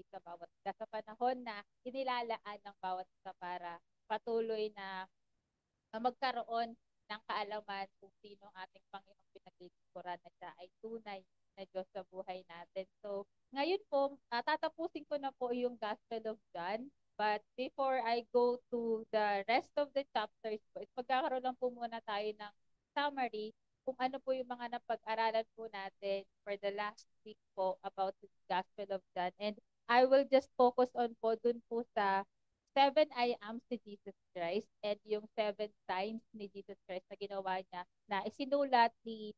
sa bawat isa sa panahon na inilalaan ng bawat isa para patuloy na magkaroon ng kaalaman kung sino ang ating Panginoong pinaglilingkuran na siya ay tunay na Diyos sa buhay natin. So, ngayon po, tatapusin ko na po yung Gospel of John. But before I go to the rest of the chapters po, magkakaroon lang po muna tayo ng summary kung ano po yung mga napag-aralan po natin for the last week po about the Gospel of John. And I will just focus on po dun po sa seven I am si Jesus Christ and yung seven signs ni Jesus Christ na ginawa niya na isinulat ni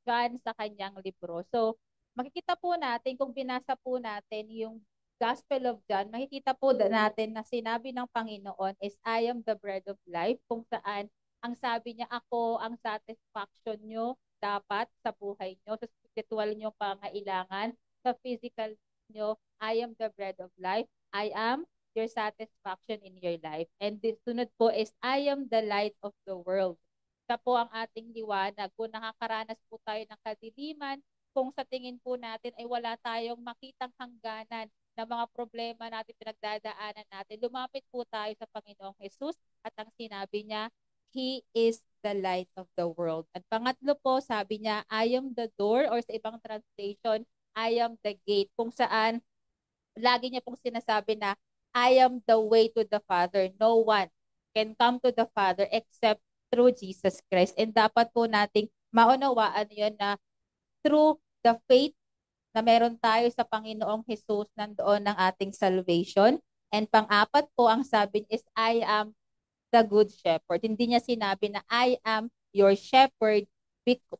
John sa kanyang libro. So, makikita po natin kung binasa po natin yung Gospel of John, makikita po natin na sinabi ng Panginoon is I am the bread of life, kung saan ang sabi niya, ako ang satisfaction nyo dapat sa buhay nyo, sa spiritual nyo pangailangan, sa physical nyo, I am the bread of life, I am your satisfaction in your life. And the sunod po is, I am the light of the world. Siya po ang ating liwanag. Kung nakakaranas po tayo ng kadiliman, kung sa tingin po natin ay wala tayong makitang hangganan na mga problema natin, pinagdadaanan natin, lumapit po tayo sa Panginoong Jesus at ang sinabi niya, He is the light of the world. At pangatlo po, sabi niya, I am the door, or sa ibang translation, I am the gate, kung saan lagi niya pong sinasabi na I am the way to the Father. No one can come to the Father except through Jesus Christ. And dapat po nating maunawaan yun na through the faith na meron tayo sa Panginoong Jesus, nandoon ang ating salvation. And pang-apat po, ang sabi is, I am the good shepherd. Hindi niya sinabi na I am your shepherd,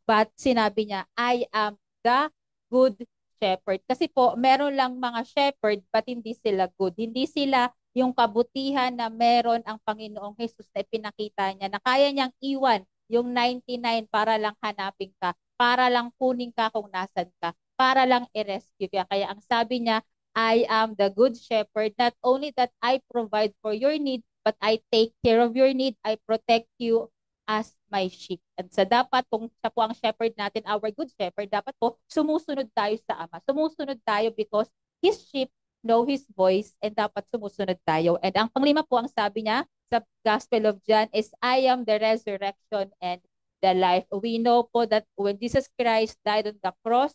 but sinabi niya, I am the good shepherd. Kasi po, meron lang mga shepherd, but hindi sila good. Hindi sila yung kabutihan na meron ang Panginoong Jesus na ipinakita niya, na kaya niyang iwan yung 99 para lang hanapin ka, para lang kunin ka kung nasan ka, para lang i-rescue ka. Kaya ang sabi niya, I am the good shepherd, not only that I provide for your need, but I take care of your need, I protect you as my sheep. At sa dapat, kung siya po ang shepherd natin, our good shepherd, dapat po sumusunod tayo sa Ama. Sumusunod tayo because His sheep know His voice and dapat sumusunod tayo. And ang panglima po, ang sabi niya sa Gospel of John is, I am the resurrection and the life. We know po that when Jesus Christ died on the cross,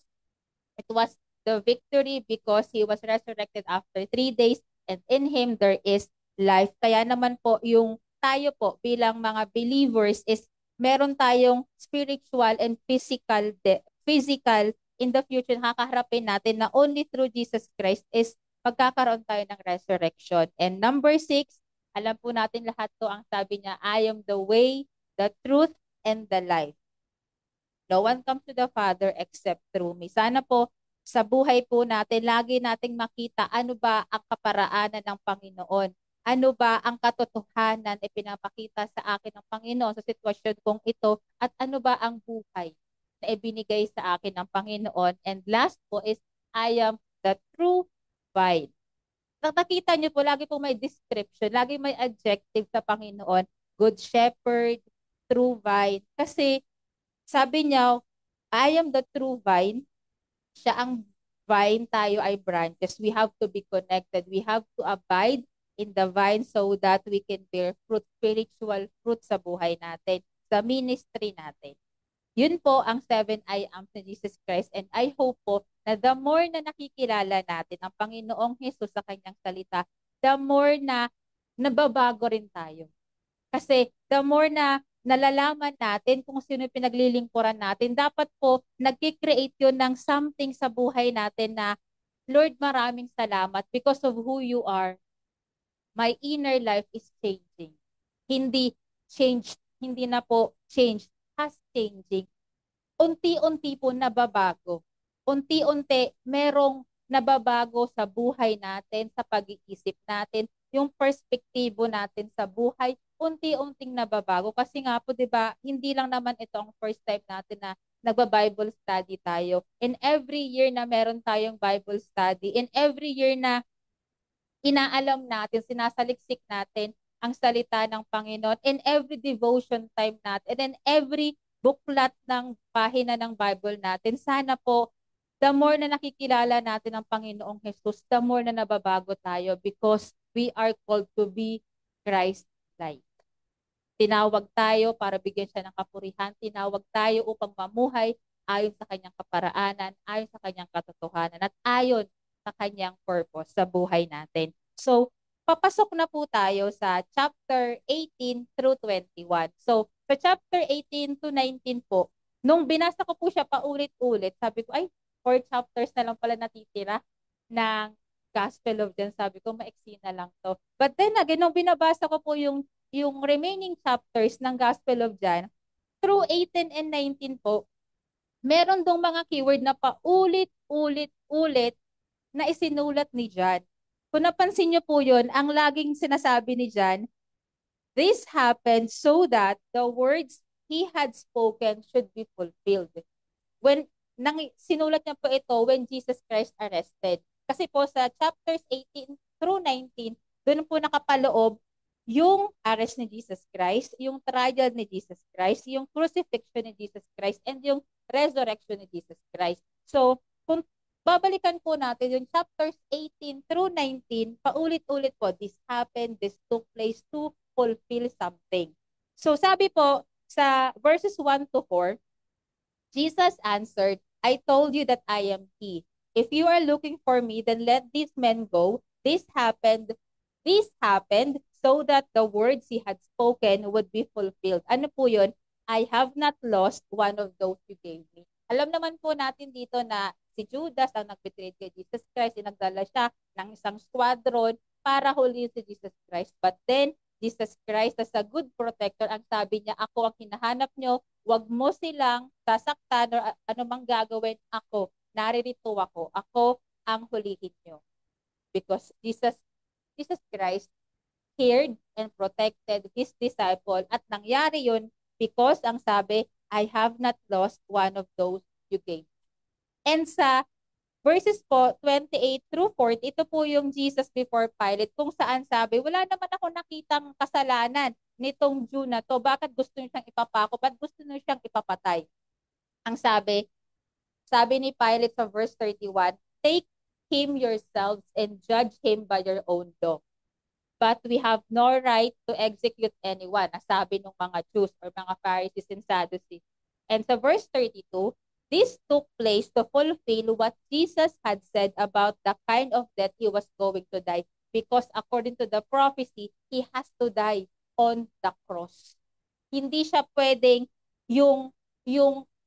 it was the victory because He was resurrected after 3 days and in Him there is life. Kaya naman po yung tayo po bilang mga believers is meron tayong spiritual and physical in the future, kakaharapin natin na only through Jesus Christ is magkakaroon tayo ng resurrection. And number 6, alam po natin lahat to, ang sabi niya, I am the way, the truth, and the life. No one comes to the Father except through me. Sana po sa buhay po natin, lagi nating makita ano ba ang kaparaanan ng Panginoon. Ano ba ang katotohanan na ipinapakita sa akin ng Panginoon sa sitwasyon kong ito at ano ba ang buhay na ibinigay sa akin ng Panginoon. And last po is, I am the true vine. Nakita niyo po, lagi po may description, lagi may adjective sa Panginoon. Good shepherd, true vine. Kasi sabi niya, I am the true vine. Siya ang vine, tayo ay branches. We have to be connected. We have to abide in the vine so that we can bear fruit, spiritual fruit sa buhay natin, sa ministry natin. Yun po ang 7 I am ni Jesus Christ. And I hope po na the more na nakikilala natin ang Panginoong Jesus sa kanyang salita, the more na nababago rin tayo. Kasi the more na nalalaman natin kung sino yung pinaglilingkuran natin, dapat po nag-create yun ng something sa buhay natin na, Lord, maraming salamat because of who you are. My inner life is changing. Hindi changed, hindi na po changed, has changing. Unti-unti po nababago. Unti-unti merong nababago sa buhay natin, sa pag-iisip natin, yung perspektibo natin sa buhay, unti-unting nababago. Kasi nga po, 'di ba, hindi lang naman ito ang first time natin na nagba-Bible study tayo. In every year na meron tayong Bible study, in every year na inaalam natin, sinasaliksik natin ang salita ng Panginoon, in every devotion time natin, and in every buklat ng pahina ng Bible natin, sana po the more na nakikilala natin ang Panginoong Jesus, the more na nababago tayo because we are called to be Christ-like. Tinawag tayo para bigyan siya ng kapurihan. Tinawag tayo upang mamuhay ayon sa kanyang kaparaanan, ayon sa kanyang katotohanan, at ayon sa kanyang purpose sa buhay natin. So, papasok na po tayo sa chapter 18 through 21. So, sa chapter 18 to 19 po, nung binasa ko po siya paulit-ulit, sabi ko, ay, 4 chapters na lang pala natitira ng Gospel of John. Sabi ko, maiksi na lang to. But then again, nung binabasa ko po yung remaining chapters ng Gospel of John, through 18 and 19 po, meron dong mga keyword na paulit-ulit-ulit na isinulat ni John. Kung napansin niyo po yun, ang laging sinasabi ni John, this happened so that the words he had spoken should be fulfilled. When sinulat niya po ito when Jesus Christ arrested. Kasi po sa chapters 18 through 19, doon po nakapaloob yung arrest ni Jesus Christ, yung trial ni Jesus Christ, yung crucifixion ni Jesus Christ, and yung resurrection ni Jesus Christ. So, kung babalikan po natin yung chapters 18 through 19, paulit-ulit po, this happened, this took place to fulfill something. So, sabi po sa verses 1 to 4, Jesus answered, I told you that I am he. If you are looking for me, then let these men go. This happened so that the words he had spoken would be fulfilled. Ano po yun? I have not lost one of those you gave me. Alam naman po natin dito na si Judas ang nag-betray kay Jesus Christ, nagdala siya ng isang squadron para huliin si Jesus Christ. But then, Jesus Christ as a good protector, ang sabi niya, ako ang hinahanap nyo, wag mo silang sasaktan or anumang gagawin, ako, naririto ako ang hulihin nyo. Because Jesus Christ cared and protected his disciple at nangyari yun because ang sabi, I have not lost one of those you gave. And sa verses po 28 through 40, ito po yung Jesus before Pilate kung saan sabi, wala naman ako nakitang kasalanan nitong Jew na to. Bakit gusto niyo siyang ipapako? Ba't gusto niyo siyang ipapatay? Ang sabi ni Pilate sa verse 31, take him yourselves and judge him by your own law. But we have no right to execute anyone, as sabi ng mga Jews or mga Pharisees and Sadducees. And sa verse 32, this took place to fulfill what Jesus had said about the kind of death he was going to die. Because according to the prophecy, he has to die on the cross. Hindi siya pwedeng yung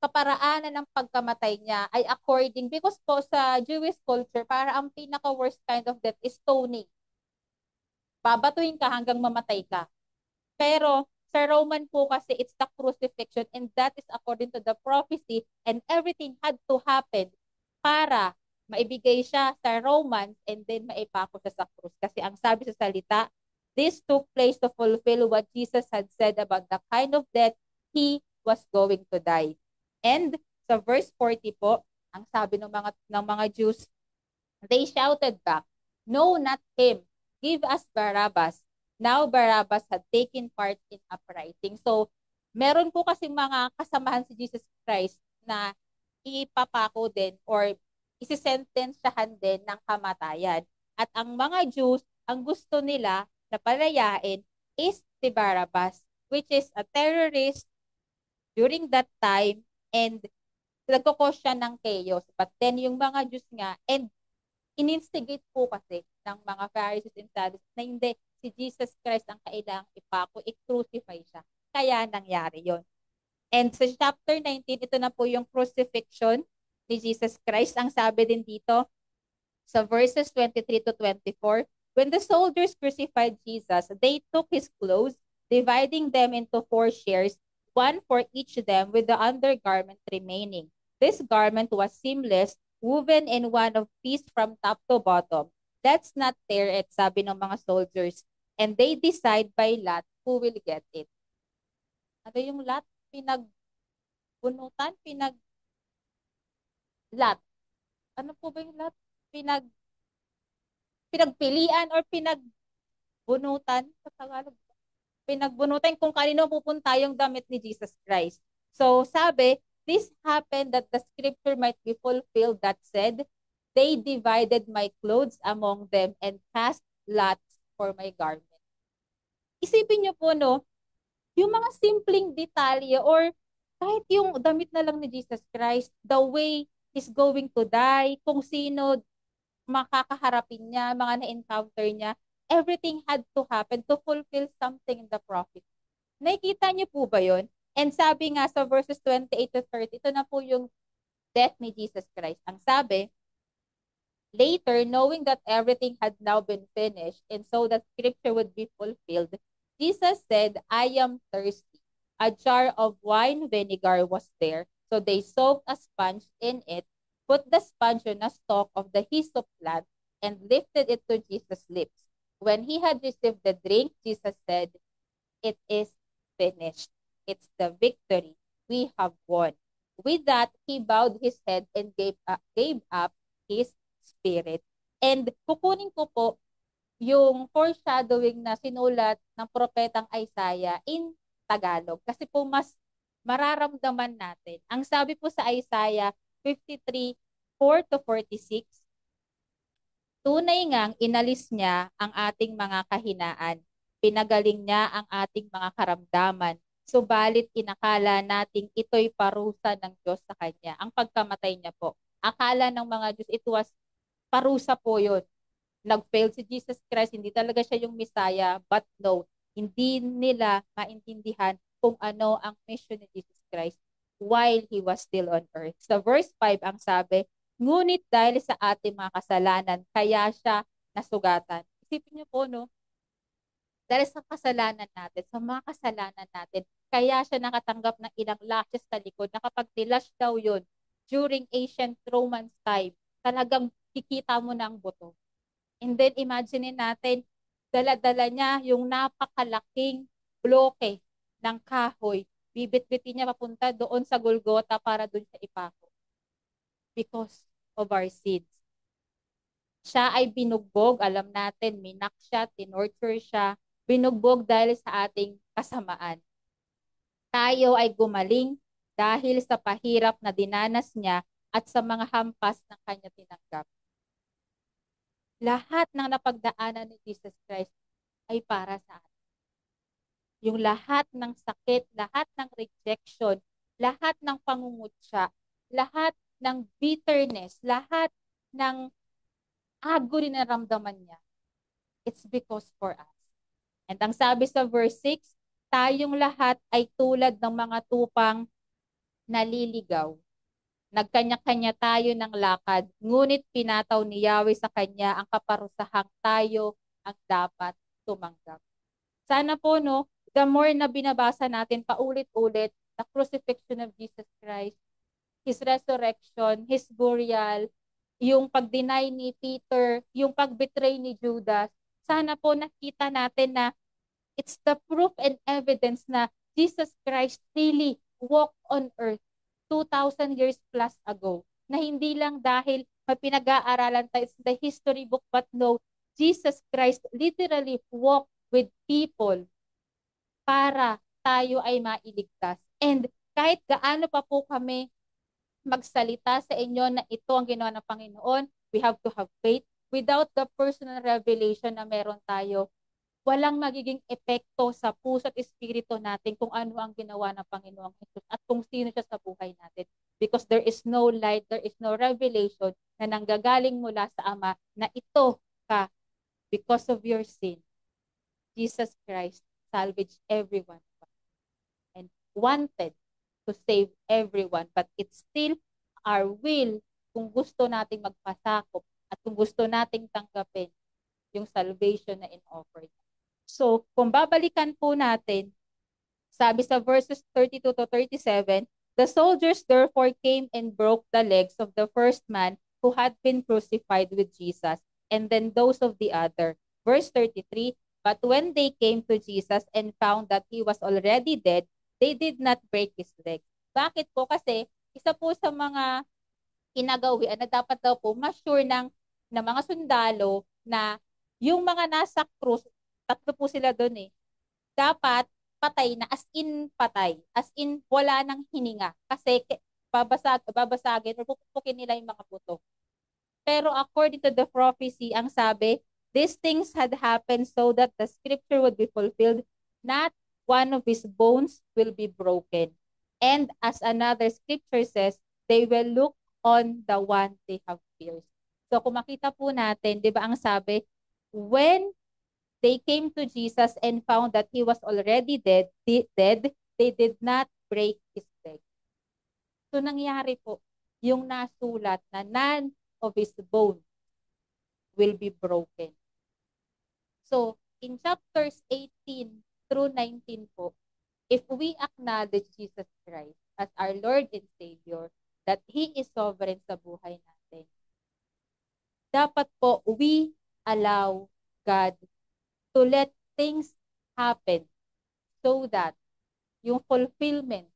kaparaanan ng pagkamatay niya ay according, because po sa Jewish culture, para ang pinaka-worst kind of death is stoning. Babatuhin ka hanggang mamatay ka. Pero sa Roman po kasi it's the crucifixion and that is according to the prophecy and everything had to happen para maibigay siya sa Romans and then maipako siya sa krus. Kasi ang sabi sa salita, this took place to fulfill what Jesus had said about the kind of death he was going to die. And sa verse 40 po, ang sabi ng mga Jews, they shouted back, no, not him. Give us Barabbas. Now Barabbas had taken part in uprising. So, meron po kasing mga kasamahan si Jesus Christ na ipapako din or isisentensyahan din ng kamatayan. At ang mga Jews, ang gusto nila na palayain is si Barabbas, which is a terrorist during that time and nagkakos siya ng chaos. But then yung mga Jews nga, and in-instigate po kasi ng mga Pharisees and Sadducees na hindi, si Jesus Christ ang kailangang ipako, i-crucify siya. Kaya nangyari yon. And sa chapter 19, ito na po yung crucifixion ni Jesus Christ. Ang sabi din dito sa verses 23 to 24, when the soldiers crucified Jesus, they took his clothes, dividing them into 4 shares, one for each of them with the undergarment remaining. This garment was seamless, woven in one of piece from top to bottom. Let's not tear it, sabi ng mga soldiers. And they decide by lot who will get it. Ano yung lot? Pinagbunutan? Lot. Ano po ba yung lot? Pinagpilian or pinagbunutan sa Tagalog? Pinagbunutan kung kanino pupunta yung damit ni Jesus Christ. So sabi, This happened that the scripture might be fulfilled that said, they divided my clothes among them and cast lots for my garment. Isipin niyo po, no, yung mga simpleng detalye or kahit yung damit na lang ni Jesus Christ, the way he's going to die, kung sino makakaharapin niya, mga na-encounter niya, everything had to happen to fulfill something in the prophet. Nakikita niyo po ba yun? And sabi nga sa verses 28 to 30, ito na po yung death ni Jesus Christ. Ang sabi, later, knowing that everything had now been finished, and so that scripture would be fulfilled, Jesus said, I am thirsty. A jar of wine vinegar was there, so they soaked a sponge in it, put the sponge on a stalk of the hyssop plant, and lifted it to Jesus' lips. When he had received the drink, Jesus said, it is finished. It's the victory. We have won. With that, he bowed his head and gave up his spirit. And kukunin ko po yung foreshadowing na sinulat ng propetang Isaiah in Tagalog. Kasi po mas mararamdaman natin. Ang sabi po sa Isaiah 53, 4 to 46, tunay ngang inalis niya ang ating mga kahinaan. Pinagaling niya ang ating mga karamdaman. Subalit inakala nating ito'y parusa ng Diyos sa Kanya. Ang pagkamatay niya po. Akala ng mga Diyos, it was parusa po yun. Nag-fail si Jesus Christ, hindi talaga siya yung Messiah, but no, hindi nila maintindihan kung ano ang mission ni Jesus Christ while He was still on earth. Sa verse 5, ang sabi, ngunit dahil sa ating mga kasalanan, kaya siya nasugatan. Isipin niyo po, no? Dahil sa kasalanan natin, sa mga kasalanan natin, kaya siya nakatanggap ng ilang lashes sa likod na kapag nilash daw yun during ancient Roman time, talagang kikita mo na ang buto. And then imagine natin, dala-dala niya yung napakalaking bloke ng kahoy. Bibit-bitin niya papunta doon sa Golgotha para doon siya ipako. Because of our sins. Siya ay binugbog, alam natin, minak siya, tinorture siya, binugbog dahil sa ating kasamaan. Tayo ay gumaling dahil sa pahirap na dinanas niya at sa mga hampas ng kanya tinanggap. Lahat ng napagdaanan ni Jesus Christ ay para sa atin. Yung lahat ng sakit, lahat ng rejection, lahat ng pangungutya, lahat ng bitterness, lahat ng agony na naramdaman niya, it's because for us. And ang sabi sa verse 6, tayong lahat ay tulad ng mga tupang naliligaw. Nagkanya-kanya tayo ng lakad, ngunit pinataw ni Yahweh sa kanya ang kaparusahang tayo ang dapat tumanggap. Sana po, no, the more na binabasa natin paulit-ulit, the crucifixion of Jesus Christ, His resurrection, His burial, yung pag-deny ni Peter, yung pag-betray ni Judas, sana po nakita natin na it's the proof and evidence na Jesus Christ really walked on earth 2,000 years plus ago. Na hindi lang dahil may pinag-aaralan tayo sa the history book, but no, Jesus Christ literally walked with people para tayo ay mailigtas. And kahit gaano pa po kami magsalita sa inyo na ito ang ginawa ng Panginoon, we have to have faith. Without the personal revelation na meron tayo, walang magiging epekto sa puso at espiritu natin kung ano ang ginawa ng Panginoong Jesus at kung sino siya sa buhay natin. Because there is no light, there is no revelation na nanggagaling mula sa Ama na ito ka, because of your sin, Jesus Christ salvaged everyone and wanted to save everyone, but it's still our will kung gusto nating magpasakop at kung gusto nating tanggapin yung salvation na in-offer. So, kung babalikan po natin, sabi sa verses 32 to 37, the soldiers therefore came and broke the legs of the first man who had been crucified with Jesus, and then those of the other. Verse 33, but when they came to Jesus and found that he was already dead, they did not break his leg. Bakit po? Kasi isa po sa mga kinagawian na dapat daw po ma-sure ng mga sundalo na yung mga nasa krus, tatlo po sila doon eh, dapat patay na, as in patay, as in wala nang hininga. Kasi babasagin or pupukpukin nila yung mga buto. Pero according to the prophecy, ang sabi, these things had happened so that the scripture would be fulfilled. Not one of his bones will be broken. And as another scripture says, they will look on the one they have pierced. So kung makita po natin, di ba ang sabi, when they came to Jesus and found that he was already dead, they did not break his leg. So nangyari po, yung nasulat na none of his bones will be broken. So, in chapters 18 through 19 po, if we acknowledge Jesus Christ as our Lord and Savior, that He is sovereign sa buhay natin, dapat po we allow God to let things happen so that yung fulfillment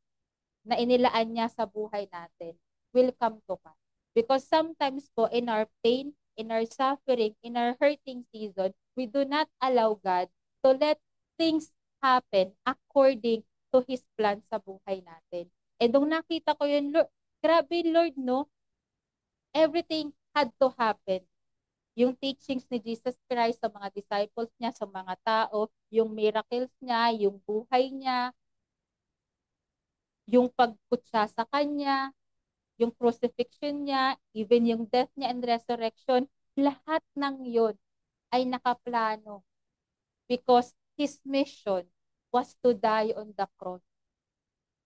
na inilaan niya sa buhay natin will come to pass. Because sometimes po in our pain, in our suffering, in our hurting season, we do not allow God to let things happen according to His plan sa buhay natin. And nung nakita ko yun, Lord, grabe Lord, no? Everything had to happen. Yung teachings ni Jesus Christ sa mga disciples niya, sa mga tao, yung miracles niya, yung buhay niya, yung pagkutsa sa kanya, yung crucifixion niya, even yung death niya and resurrection, lahat ng yun ay nakaplano because His mission was to die on the cross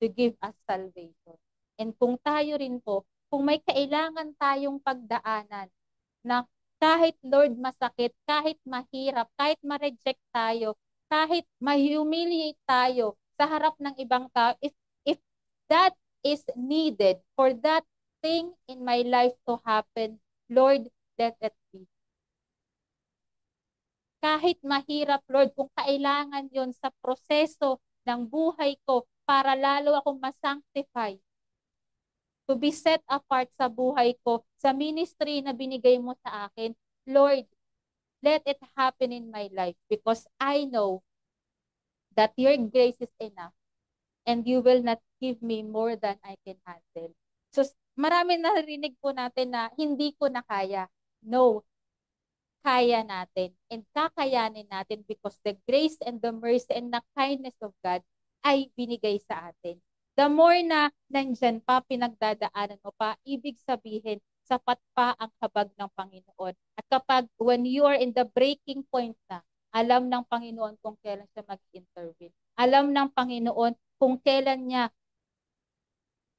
to give us salvation. And kung tayo rin po, kung may kailangan tayong pagdaanan na kahit Lord masakit, kahit mahirap, kahit ma-reject tayo, kahit ma-humiliate tayo sa harap ng ibang tao, if that is needed for that thing in my life to happen, Lord, let it be. Kahit mahirap, Lord, kung kailangan yon sa proseso ng buhay ko para lalo akong masanctify, to be set apart sa buhay ko, sa ministry na binigay mo sa akin, Lord, let it happen in my life because I know that your grace is enough and you will not give me more than I can handle. So, marami narinig po natin na hindi ko na kaya. No, kaya natin and kakayanin natin because the grace and the mercy and the kindness of God ay binigay sa atin. The more na nandyan pa, pinagdadaanan mo pa, ibig sabihin, sapat pa ang habag ng Panginoon. At kapag when you are in the breaking point na, alam ng Panginoon kung kailan siya mag-intervene. Alam ng Panginoon kung kailan niya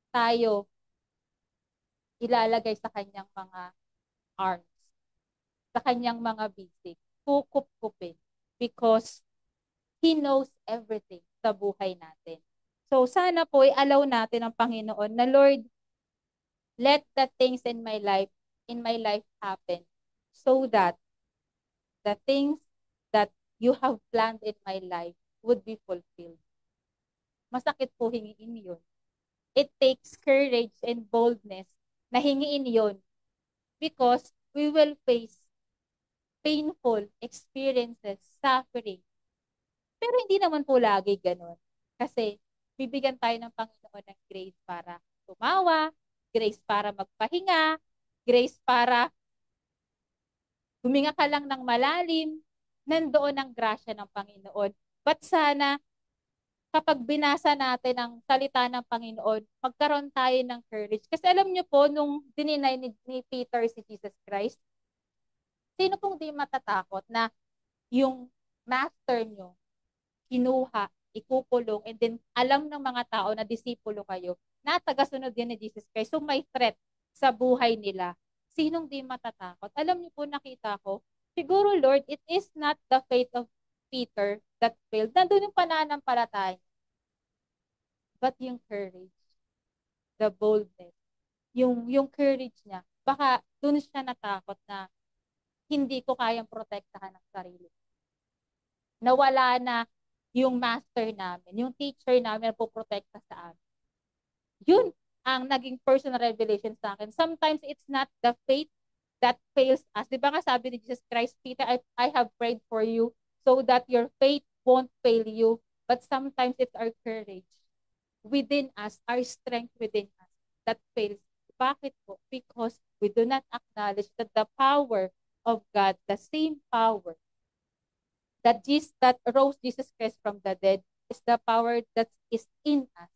tayo ilalagay sa kanyang mga arms, sa kanyang mga bisig, kukup-kupin because He knows everything sa buhay natin. So sana po i-allow natin ang Panginoon na Lord, let the things in my life happen so that the things that you have planned in my life would be fulfilled. Masakit po hingiin yun. It takes courage and boldness na hingiin yun because we will face painful experiences, suffering. Pero hindi naman po lagi ganun. Kasi bibigyan tayo ng Panginoon ng grace para tumawa, grace para magpahinga, grace para huminga ka lang ng malalim, nandoon ang grasya ng Panginoon. But sana, kapag binasa natin ang salita ng Panginoon, magkaroon tayo ng courage. Kasi alam niyo po, nung dininay ni Peter si Jesus Christ, sino pong di matatakot na yung master nyo, kinuha, ikukulong, and then alam ng mga tao na disipulo kayo, na tagasunod din ni Jesus Christ. So may threat sa buhay nila. Sinong di matatakot? Alam niyo po, nakita ko, siguro Lord, it is not the faith of Peter that failed. Nandun yung pananampalataya. But yung courage, the boldness, yung courage niya, baka dun siya natakot na hindi ko kayang protektahan ang sarili. Nawala na yung master namin, yung teacher namin na poprotekta sa amin. Yun ang naging personal revelation sa akin. Sometimes it's not the faith that fails us. Di ba nga sabi ni Jesus Christ, Peter, I have prayed for you so that your faith won't fail you. But sometimes it's our courage within us, our strength within us, that fails. Bakit po? Because we do not acknowledge that the power of God, the same power that rose Jesus Christ from the dead, is the power that is in us.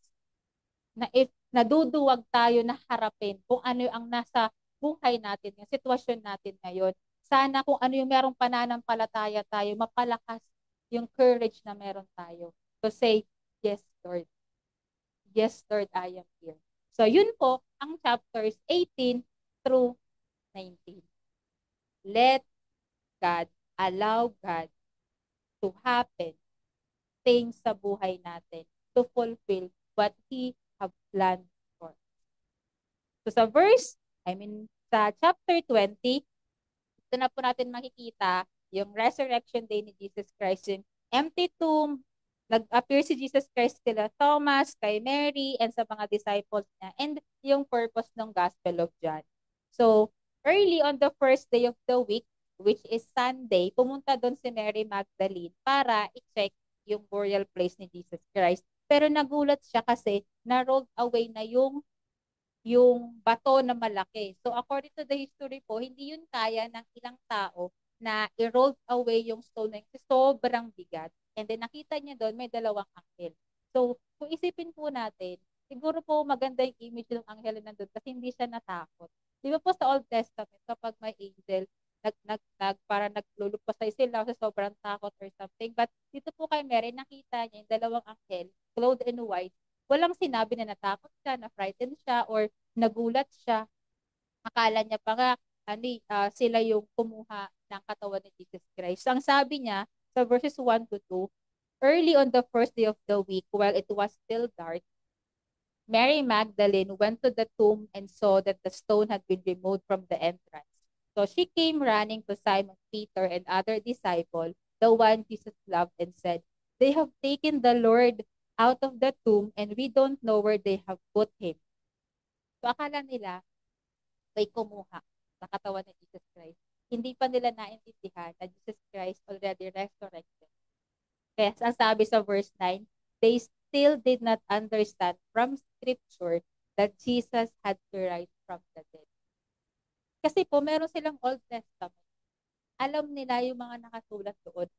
Na if naduduwag tayo na harapin kung ano ang nasa buhay natin, yung sitwasyon natin ngayon, sana kung ano yung merong pananampalataya tayo, mapalakas yung courage na meron tayo. To say, yes, Lord. Yes, Lord, I am here. So, yun po ang chapters 18 through 19. Let God, allow God to happen things sa buhay natin to fulfill what He have planned for. So, sa chapter 20, ito na po natin makikita yung resurrection day ni Jesus Christ, yung empty tomb, nag-appear si Jesus Christ kila Thomas, kay Mary, and sa mga disciples niya, and yung purpose ng Gospel of John. So, early on the first day of the week, which is Sunday, pumunta doon si Mary Magdalene para i-check yung burial place ni Jesus Christ. Pero nagulat siya kasi na-rolled away na yung bato na malaki. So according to the history po, hindi yun kaya ng ilang tao na i-roll away yung stone na yun. Sobrang bigat. And then nakita niya doon may dalawang anghel. So kung isipin po natin, siguro po maganda yung image ng anghel na nandun kasi hindi siya natakot. Di ba po sa Old Testament, kapag may angel, para naglulupasay sila sa sobrang takot or something. But dito po kay Mary, nakita niya yung dalawang anghel, clothed in white, walang sinabi na natakot siya, na frightened siya, or nagulat siya. Akala niya pa nga, sila yung kumuha ng katawan ni Jesus Christ. So, ang sabi niya, sa verses 1 to 2, early on the first day of the week, while it was still dark, Mary Magdalene went to the tomb and saw that the stone had been removed from the entrance. So she came running to Simon Peter and other disciple, the one Jesus loved, and said, "They have taken the Lord out of the tomb and we don't know where they have put him." So akala nila may kumuha sa katawan ni Jesus Christ. Hindi pa nila naintindihan na Jesus Christ already resurrected. Kaya ang sabi sa verse 9, they still did not understand from Scripture that Jesus had to rise from the dead. Kasi po, meron silang Old Testament. Alam nila yung mga nakasulat doon.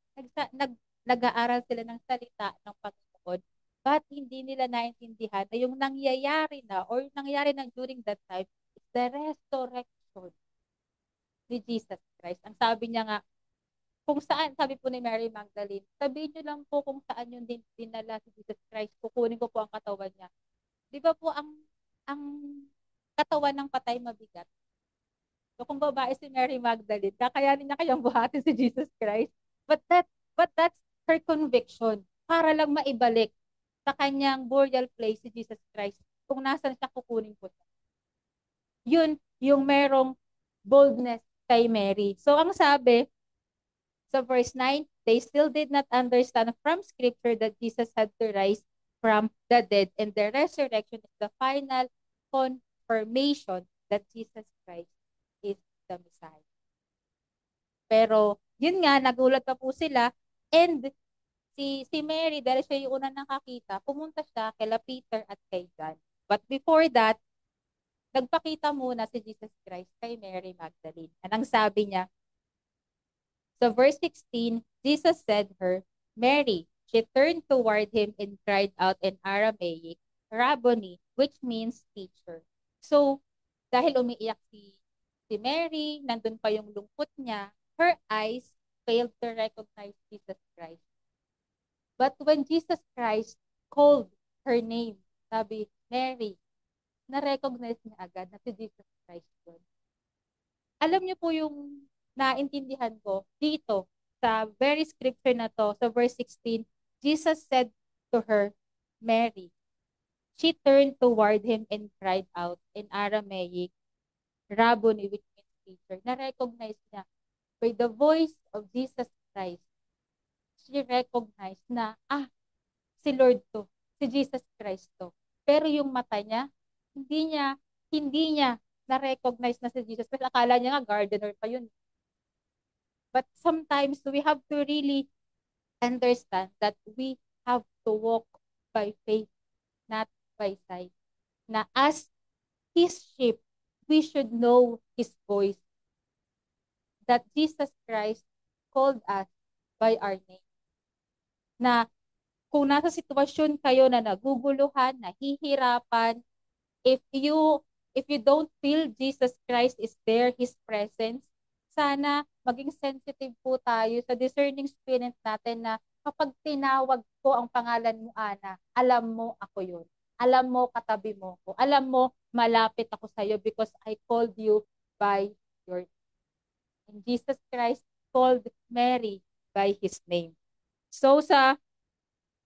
Nag-aaral sila ng salita ng Panginoon, but hindi nila naintindihan na yung nangyayari na or nangyayari na during that time is the resurrection ni Jesus Christ. Ang sabi niya nga, kung saan, sabi po ni Mary Magdalene, sabihin niyo lang po kung saan yung dinala si Jesus Christ, kukunin ko po ang katawan niya. Di ba po ang katawan ng patay mabigat? So kung babae si Mary Magdalene, kakayanin niya kayang buhatin si Jesus Christ. But that's her conviction para lang maibalik sa kanyang burial place si Jesus Christ. Kung nasan siya, kukunin po siya. Yun yung merong boldness kay Mary. So ang sabi, so verse 9, they still did not understand from Scripture that Jesus had to rise from the dead, and the resurrection is the final confirmation that Jesus Christ is the Messiah. Pero yun nga, nagulat pa po sila, and si Mary, dahil siya yung unang nakakita, pumunta siya kay Peter at kay John. But before that, nagpakita muna si Jesus Christ kay Mary Magdalene. Anong sabi niya? So verse 16, Jesus said her, "Mary." She turned toward him and cried out in Aramaic, "Rabboni," which means teacher. So, dahil umiiyak si Mary, nandun pa yung lungkot niya, her eyes failed to recognize Jesus Christ. But when Jesus Christ called her name, sabi, "Mary," na-recognize niya agad na si Jesus Christ yun. Alam niyo po yung naintindihan ko dito sa very scripture na to, sa verse 16, Jesus said to her, "Mary." She turned toward him and cried out in Aramaic, "Rabboni," which means teacher. Na-recognize niya by the voice of Jesus Christ. She recognized na, si Lord to, si Jesus Christ to. Pero yung mata niya, hindi niya na-recognize na si Jesus Christ. Akala niya nga gardener pa yun. But sometimes we have to really understand that we have to walk by faith, not by sight. Na as His sheep, we should know His voice. That Jesus Christ called us by our name. Na kung nasa sitwasyon kayo na naguguluhan, nahihirapan, if you if you don't feel Jesus Christ is there, His presence, sana maging sensitive po tayo sa discerning spirit natin na kapag tinawag ko ang pangalan mo, Ana, alam mo ako yun. Alam mo katabi mo ko. Alam mo malapit ako sa iyo because I called you by your name. And Jesus Christ called Mary by His name. So sa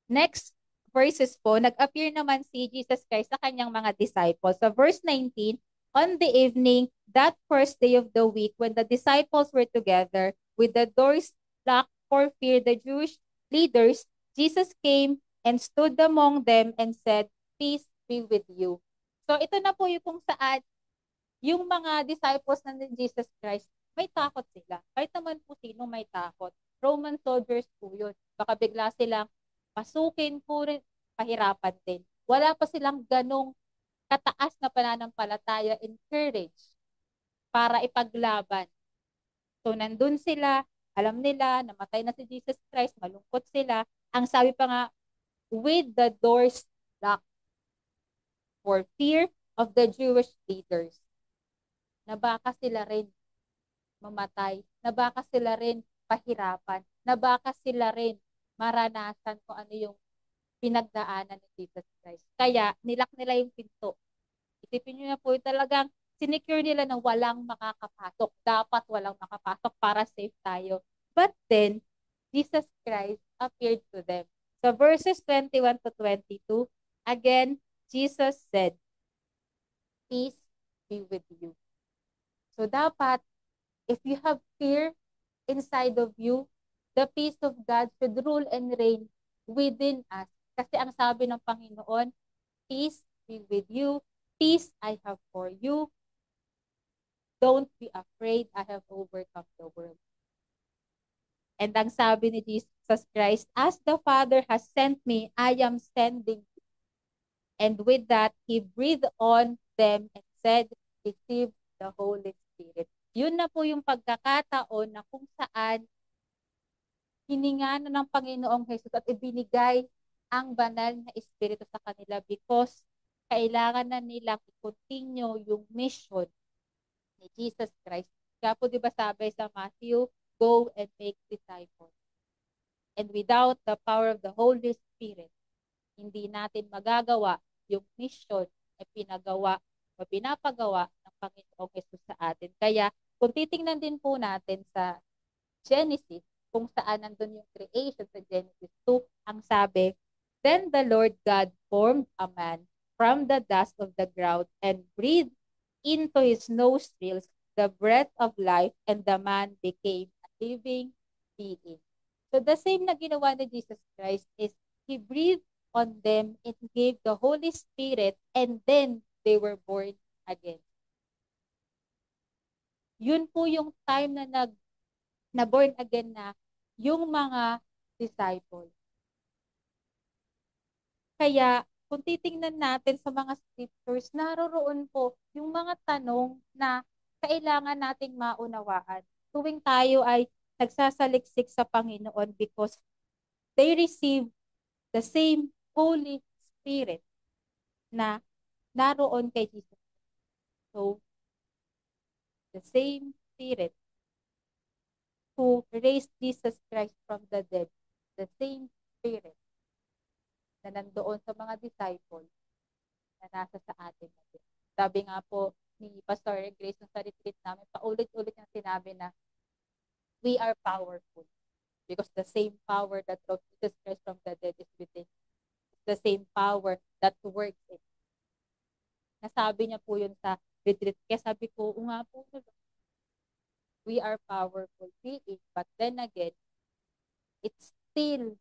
next verses po, nag-appear naman si Jesus Christ sa kanyang mga disciples. Sa verse 19, on the evening, that first day of the week, when the disciples were together with the doors locked for fear the Jewish leaders, Jesus came and stood among them and said, "Peace be with you." So ito na po yung kung saan yung mga disciples na ni Jesus Christ, may takot sila. Kahit naman po sino may takot. Roman soldiers po yun. Baka bigla silang pasukin po rin, pahirapan din. Wala pa silang ganong kataas na pananampalataya and courage para ipaglaban. So nandun sila, alam nila, namatay na si Jesus Christ, malungkot sila. Ang sabi pa nga, with the doors locked for fear of the Jewish leaders. Na baka sila rin mamatay, na baka sila rin pahirapan, na baka sila rin maranasan kung ano yung pinagdaanan ni Jesus Christ. Kaya, nilak nila yung pinto. Isipin nyo na po, talagang sinecure nila na walang makakapasok. Dapat walang makapasok para safe tayo. But then, Jesus Christ appeared to them. So verses 21 to 22, again, Jesus said, "Peace be with you." So dapat, if you have fear inside of you, the peace of God should rule and reign within us. Kasi ang sabi ng Panginoon, "Peace be with you. Peace I have for you. Don't be afraid. I have overcome the world." And ang sabi ni Jesus Christ, "As the Father has sent me, I am sending you." And with that, He breathed on them and said, "Receive the Holy Spirit." Yun na po yung pagkakataon na kung saan hininga na ng Panginoong Jesus at ibinigay ang banal na Espiritu sa kanila because kailangan na nilang i-continue yung mission ni Jesus Christ. Kaya po di ba sabi sa Matthew, go and make disciples. And without the power of the Holy Spirit, hindi natin magagawa yung mission na pinagawa o pinapagawa ng Panginoong Jesus sa atin. Kaya kung titingnan din po natin sa Genesis, kung saan nandun yung creation sa Genesis 2, ang sabi, "Then the Lord God formed a man from the dust of the ground and breathed into his nostrils the breath of life, and the man became a living being." So the same na ginawa ni Jesus Christ is He breathed on them and gave the Holy Spirit, and then they were born again. Yun po yung time na born again na yung mga disciple. Kaya, kung titingnan natin sa mga scriptures, naroroon po yung mga tanong na kailangan nating maunawaan. Tuwing tayo ay nagsasaliksik sa Panginoon because they receive the same Holy Spirit na naroon kay Jesus. So, the same Spirit who raised Jesus Christ from the dead, the same Spirit na nandoon sa mga disciples na nasa sa atin natin. Sabi nga po ni Pastor Grace sa retreat namin, paulit-ulit niyang sinabi na we are powerful because the same power that rose Jesus Christ from the dead is within. It's the same power that works in. Nasabi niya po yun sa retreat. Kaya sabi ko, nga po, we are powerful beings, but then again, it's still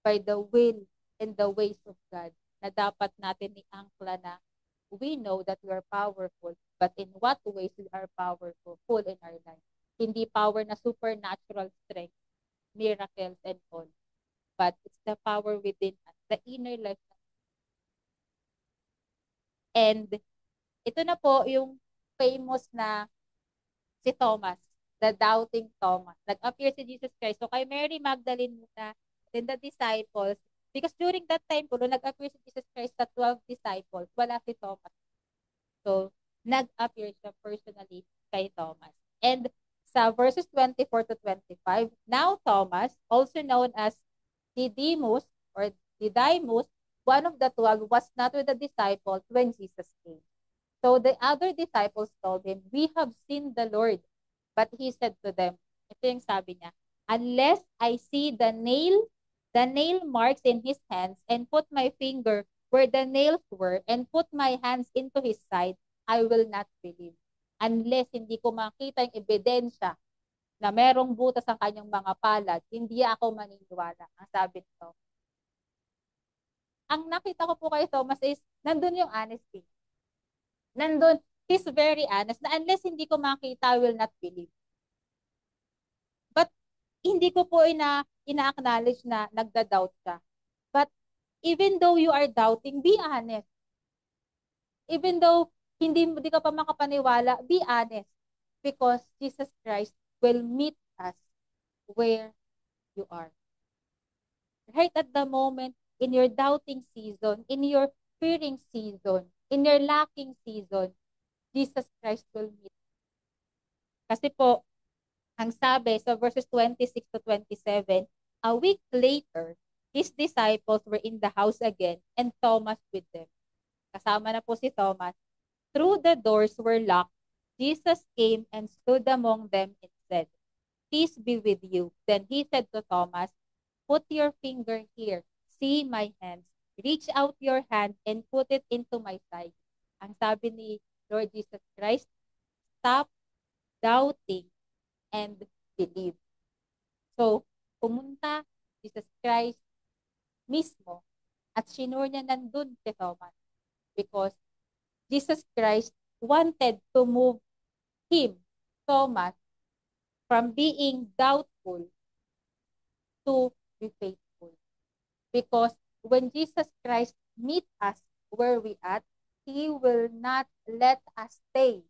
by the will and the ways of God na dapat natin iangkla na we know that we are powerful, but in what ways we are powerful in our life. Hindi power na supernatural strength, miracles and all, but it's the power within us, the inner life. And ito na po yung famous na si Thomas, the doubting Thomas. Nag-appear si Jesus Christ. So kay Mary Magdalene muna, then the disciples, because during that time po, nung nag-appear si Jesus Christ sa 12 disciples, wala si Thomas. So, nag-appear siya personally kay Thomas. And sa verses 24 to 25, now Thomas, also known as Didymus or Didymus, one of the 12, was not with the disciples when Jesus came. So the other disciples told him, "We have seen the Lord." But he said to them, ito yung sabi niya, "Unless I see the nail marks in his hands and put my finger where the nails were and put my hands into his side, I will not believe." Unless hindi ko makita yung ebidensya na merong butas ang kanyang mga palad, hindi ako maniniwala. Ang sabi nito. Ang nakita ko po kay Thomas is, nandun yung honesty. Nandun, he's very honest na unless hindi ko makita, I will not believe. But hindi ko po ina-acknowledge na nagda-doubt siya. But even though you are doubting, be honest. Even though hindi ka pa makapaniwala, be honest. Because Jesus Christ will meet us where you are. Right at the moment, in your doubting season, in your fearing season, in your lacking season, Jesus Christ will meet. Kasi po, ang sabi sa verses 26 to 27, a week later, his disciples were in the house again and Thomas with them. Kasama na po si Thomas. Through the doors were locked, Jesus came and stood among them and said, "Peace be with you." Then he said to Thomas, "Put your finger here. See my hands. Reach out your hand and put it into my side." Ang sabi ni Lord Jesus Christ, stop doubting and believe. So, pumunta Jesus Christ mismo at sinure niya nandun si Thomas because Jesus Christ wanted to move him, Thomas, from being doubtful to be faithful. Because when Jesus Christ meet us where we at, He will not let us stay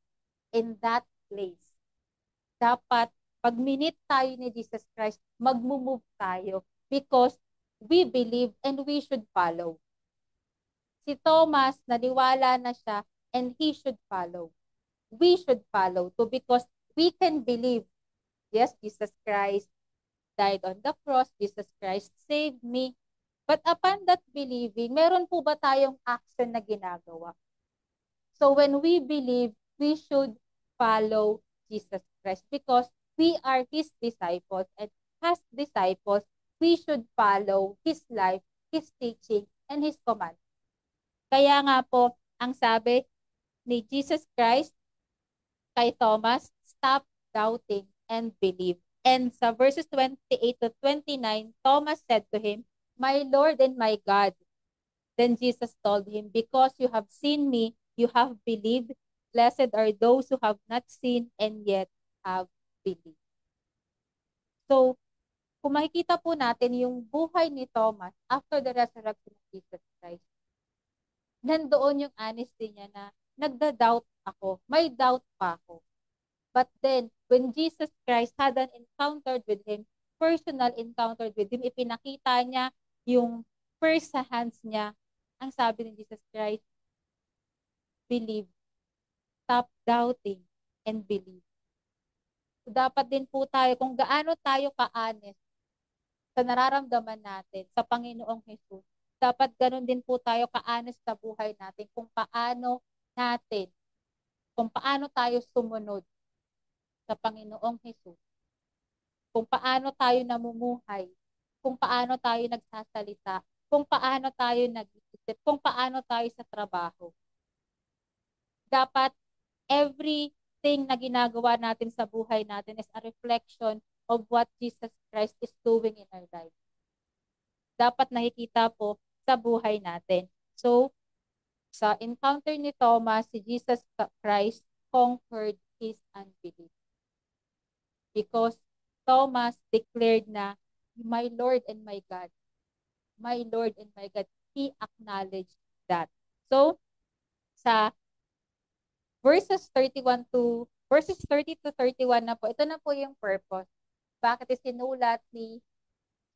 in that place. Dapat, pag minute tayo ni Jesus Christ, mag-move tayo because we believe and we should follow. Si Thomas, naniwala na siya and he should follow. We should follow too because we can believe, yes, Jesus Christ died on the cross, Jesus Christ saved me. But upon that believing, meron po ba tayong action na ginagawa? So when we believe, we should follow Jesus Christ because we are His disciples. And as disciples, we should follow His life, His teaching, and His command. Kaya nga po, ang sabi ni Jesus Christ kay Thomas, stop doubting and believe. And sa verses 28 to 29, Thomas said to him, "My Lord and my God." Then Jesus told him, "Because you have seen me, you have believed. Blessed are those who have not seen and yet have believed." So, kung makikita po natin yung buhay ni Thomas after the resurrection of Jesus Christ, nandoon yung honesty niya na nagda-doubt ako. May doubt pa ako. But then, when Jesus Christ had an encounter with him, personal encounter with him, ipinakita niya yung first sa hands niya, ang sabi ni Jesus Christ, believe. Stop doubting and believe. So, dapat din po tayo, kung gaano tayo ka-honest sa nararamdaman natin sa Panginoong Jesus, dapat ganun din po tayo ka-honest sa buhay natin kung paano tayo sumunod sa Panginoong Jesus, kung paano tayo namumuhay, kung paano tayo nagsasalita, kung paano tayo nag-iisip, kung paano tayo sa trabaho. Dapat everything na ginagawa natin sa buhay natin is a reflection of what Jesus Christ is doing in our life. Dapat nakikita po sa buhay natin. So, sa encounter ni Thomas, si Jesus Christ conquered his unbelief. Because Thomas declared na, "My Lord and my God." My Lord and my God. He acknowledged that. So, sa verses 30 to 31 na po. Ito na po yung purpose. Bakit isinulat ni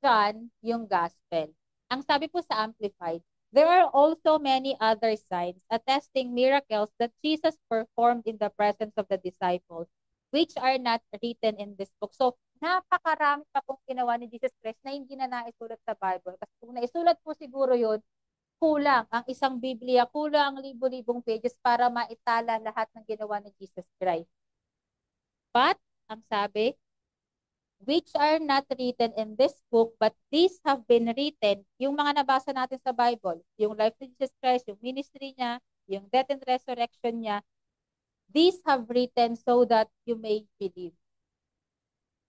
John yung gospel? Ang sabi po sa Amplified, there are also many other signs attesting miracles that Jesus performed in the presence of the disciples, which are not written in this book. So, napakarami pa pong ginawa ni Jesus Christ na hindi na naisulat sa Bible. Kasi kung naisulat po siguro yun, kulang ang isang Biblia, kulang ang libo-libong pages para maitala lahat ng ginawa ni Jesus Christ. But, ang sabi, which are not written in this book, but these have been written, yung mga nabasa natin sa Bible, yung life ni Jesus Christ, yung ministry niya, yung death and resurrection niya, these have written so that you may believe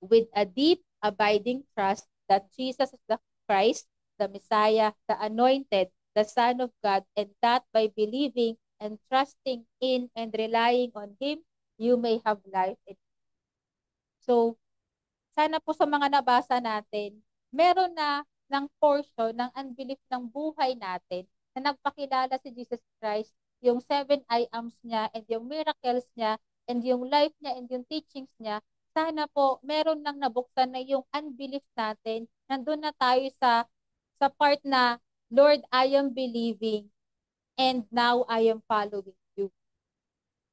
with a deep, abiding trust that Jesus is the Christ, the Messiah, the Anointed, the Son of God, and that by believing and trusting in and relying on Him, you may have life. So, sana po sa mga nabasa natin, meron na ng portion ng unbelief ng buhay natin na nagpakilala si Jesus Christ, yung 7 I ams niya, and yung miracles niya, and yung life niya, and yung teachings niya. Sana po meron nang nabuksan na yung unbelief natin. Nandun na tayo sa part na, Lord, I am believing and now I am following you.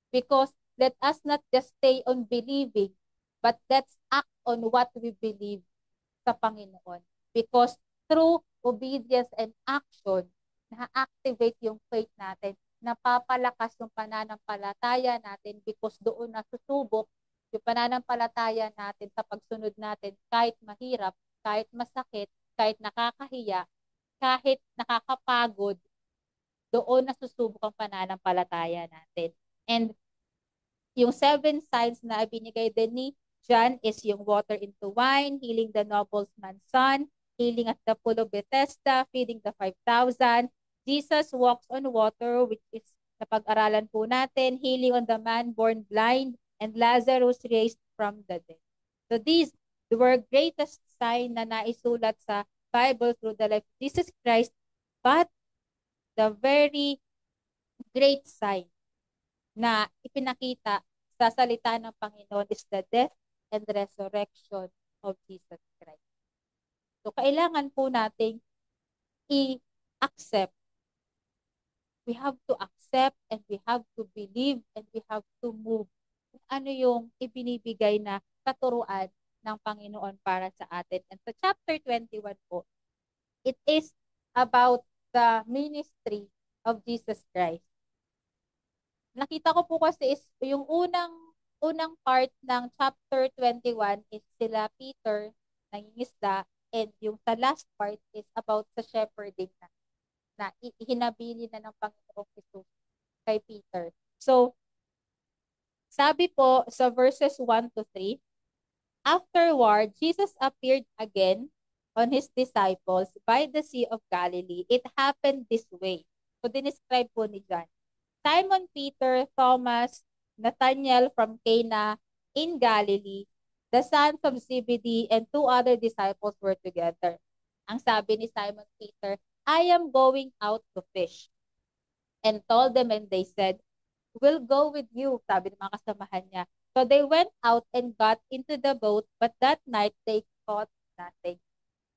Because let us not just stay on believing, but let's act on what we believe sa Panginoon. Because through obedience and action, na-activate yung faith natin, napapalakas yung pananampalataya natin because doon nasusubok yung pananampalataya natin sa pagsunod natin kahit mahirap, kahit masakit, kahit nakakahiya, kahit nakakapagod, doon nasusubok ang pananampalataya natin. And yung 7 signs na binigay din ni John is yung water into wine, healing the nobleman's son, healing at the pool of Bethesda, feeding the 5,000. Jesus walks on water, which is napag-aralan po natin, healing on the man born blind, and Lazarus raised from the dead. So these were greatest sign na naisulat sa Bible through the life of Jesus Christ, but the very great sign na ipinakita sa salita ng Panginoon is the death and resurrection of Jesus Christ. So, kailangan po nating i-accept. We have to accept and we have to believe and we have to move kung ano yung ibinibigay na katuruan ng Panginoon para sa atin. And sa chapter 21 po, it is about the ministry of Jesus Christ. Nakita ko po kasi is yung unang part ng chapter 21 is sila Peter nangingisda, and yung sa last part is about sa shepherding na ihinabili na ng Panginoong Jesus kay Peter. So, sabi po sa verses 1 to 3, afterward, Jesus appeared again on his disciples by the Sea of Galilee. It happened this way. So, dinescribe po ni John. Simon Peter, Thomas, Nathanael from Cana in Galilee, the sons of Zebedee, and 2 other disciples were together. Ang sabi ni Simon Peter, I am going out to fish. And told them, and they said, we'll go with you, sabi ng mga kasamahan niya. So they went out and got into the boat, but that night they caught nothing.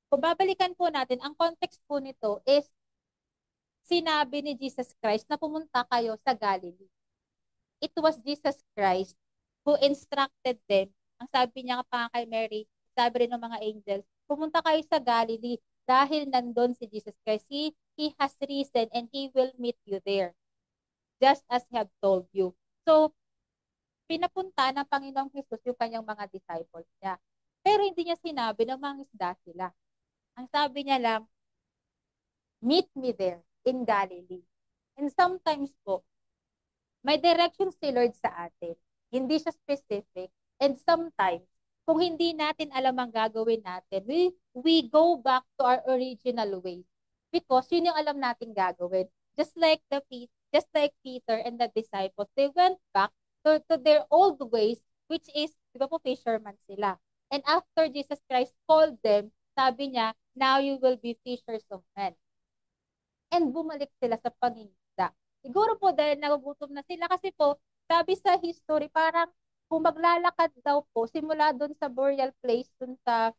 Kung babalikan po natin, ang context po nito is sinabi ni Jesus Christ na pumunta kayo sa Galilee. It was Jesus Christ who instructed them. Ang sabi niya pa kay Mary, sabi rin ng mga angels, pumunta kayo sa Galilee dahil nandun si Jesus Christ. He has risen and He will meet you there. Just as He have told you. So, pinapunta ng Panginoong Jesus yung kanyang mga disciples niya. Pero hindi niya sinabi na mangisda sila. Ang sabi niya lang, meet me there in Galilee. And sometimes po, may direction si Lord sa atin. Hindi siya specific. And sometimes, kung hindi natin alam ang gagawin natin, we go back to our original way. Because yun yung alam natin gagawin. Just like Peter and the disciples, they went back to their old ways, which is, di ba po, fisherman sila. And after Jesus Christ called them, sabi niya, now you will be fishers of men. And bumalik sila sa pangingisda. Siguro po dahil nagugutom na sila kasi po Sabi sa history, parang kung maglalakad daw po, simula doon sa burial place, doon sa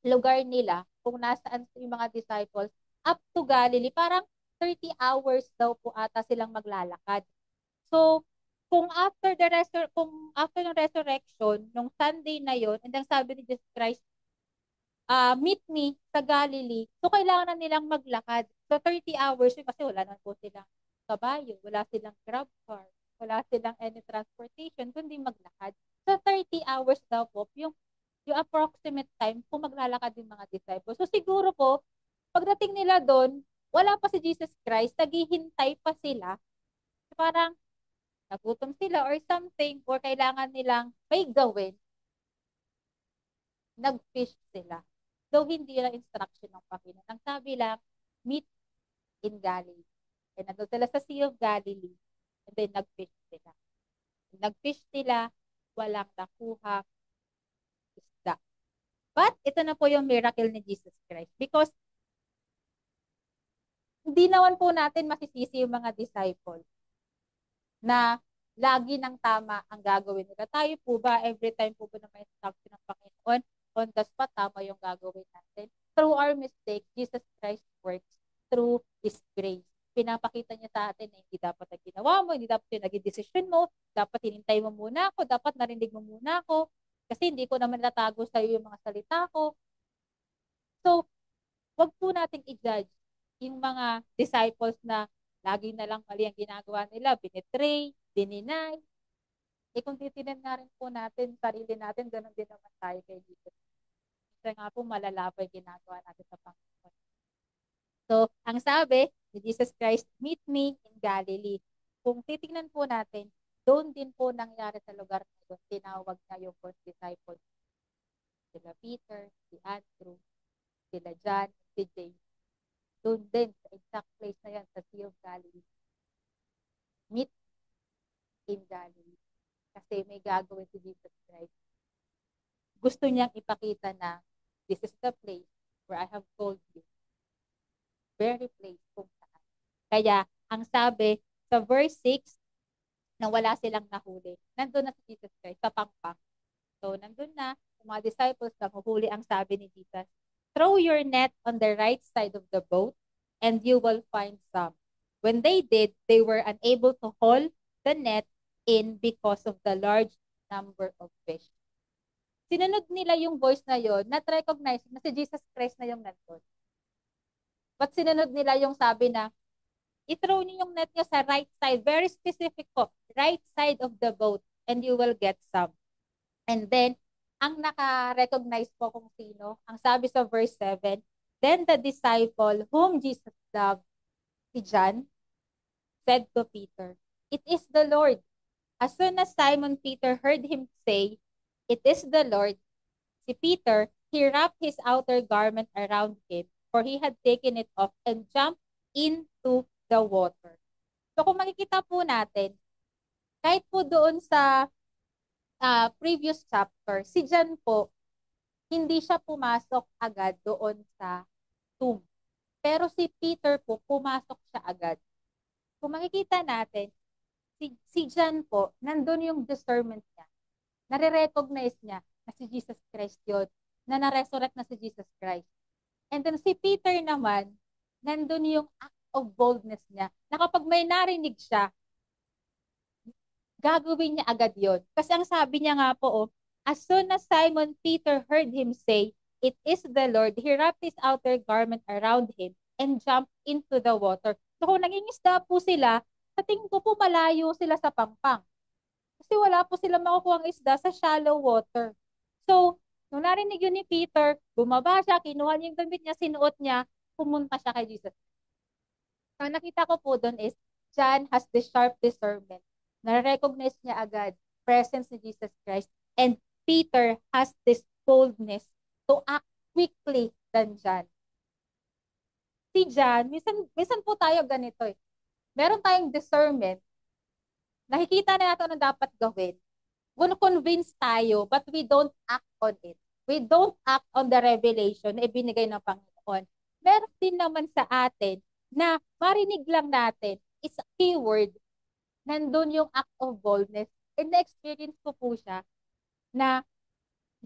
lugar nila, kung nasaan yung mga disciples, up to Galilee, parang 30 hours daw po ata silang maglalakad. So, kung after ng resurrection, nung Sunday na yon, and ang sabi ni Jesus Christ, meet me sa Galilee. So, kailangan na nilang maglakad. So, 30 hours yun kasi wala na po silang kabayo, wala silang grab car, wala silang any transportation, kundi maglakad. So, 30 hours daw po yung approximate time kung maglalakad yung mga disciples. So, siguro po, pagdating nila doon, wala pa si Jesus Christ, naghihintay pa sila. Parang nagutom sila or something, or kailangan nilang may gawin, nag-fish sila. Though hindi lang instruction ng Panginoon. Ang sabi lang, meet in Galilee. And nandun sila sa Sea of Galilee. And then nag-fish sila. Nag-fish sila, walang nakuha isda. But ito na po yung miracle ni Jesus Christ. Because hindi naman po natin masisisi yung mga disciples na lagi ng tama ang gagawin nila. Tayo po ba, every time po ba na may instruction ng Panginoon, on the spot, tama yung gagawin natin? Through our mistake, Jesus Christ works through His grace. Pinapakita niya sa atin na hindi dapat na ginawa mo, hindi dapat yung naging decision mo, dapat hinintay mo muna ako, dapat narinig mo muna ako, kasi hindi ko naman natago sa iyo yung mga salita ko. So, wag po nating i-judge yung mga disciples na lagi na lang mali ang ginagawa nila, binetray, dininay. Kung titinan nga rin po natin, sarili natin, ganun din naman tayo kay Jesus. Kasi nga po, malala pa yung ginagawa natin sa Panginoon. So, ang sabi ni Jesus Christ, meet me in Galilee. Kung titignan po natin, doon din po nangyari sa lugar na yun, tinawag niya yung first disciples. Sila Peter, si Andrew, sila John, si James. Doon din, sa exact place na yan, sa Sea of Galilee. Meet in Galilee. Kasi may gagawin si Jesus Christ. Gusto niyang ipakita na this is the place where I have told you. Very place kung saan. Kaya, ang sabi sa verse 6, na wala silang nahuli, nandun na si Jesus Christ sa pangpang. So, nandun na, yung mga disciples, nanguhuli ang sabi ni Jesus, throw your net on the right side of the boat, and you will find some. When they did, they were unable to haul the net in because of the large number of fish. Sinunod nila yung voice na yon, not recognizing na si Jesus Christ na yung nandun. But sinunod nila yung sabi na, i-throw niyo yung net niyo sa right side, very specific po, right side of the boat, and you will get some. And then, ang naka-recognize po kung sino, ang sabi sa verse 7, then the disciple whom Jesus loved, si John, said to Peter, it is the Lord. As soon as Simon Peter heard him say, it is the Lord, si Peter, he wrapped his outer garment around him, for he had taken it off and jumped into the water. So kung makikita po natin, kahit po doon sa previous chapter, si John po, hindi siya pumasok agad doon sa tomb. Pero si Peter po, pumasok siya agad. Kung makikita natin, si John po, nandun yung discernment niya. Nare-recognize niya na si Jesus Christ yun, na na-resurrect na si Jesus Christ. And then si Peter naman, nandun yung act of boldness niya, na kapag may narinig siya, gagawin niya agad yon. Kasi ang sabi niya nga po, as soon as Simon Peter heard him say, it is the Lord, he wrapped his outer garment around him and jumped into the water. So kung nangingisda po sila, sa tingin ko po malayo sila sa pangpang. Kasi wala po sila makukuha ang isda sa shallow water. So, nung narinig yun ni Peter, bumaba siya, kinuha niya yung damit niya, sinuot niya, pumunta siya kay Jesus. So, nakita ko po doon is, John has the sharp discernment. Na-recognize niya agad presence ni Jesus Christ. And Peter has this boldness to act quickly than John. Si John, minsan po tayo ganito eh. Meron tayong discernment. Nakikita na natin ano dapat gawin. Convince tayo, but we don't act on it. We don't act on the revelation na ibinigay ng Panginoon. Meron din naman sa atin na marinig lang natin is a keyword nandun yung act of boldness. And na-experience ko po siya na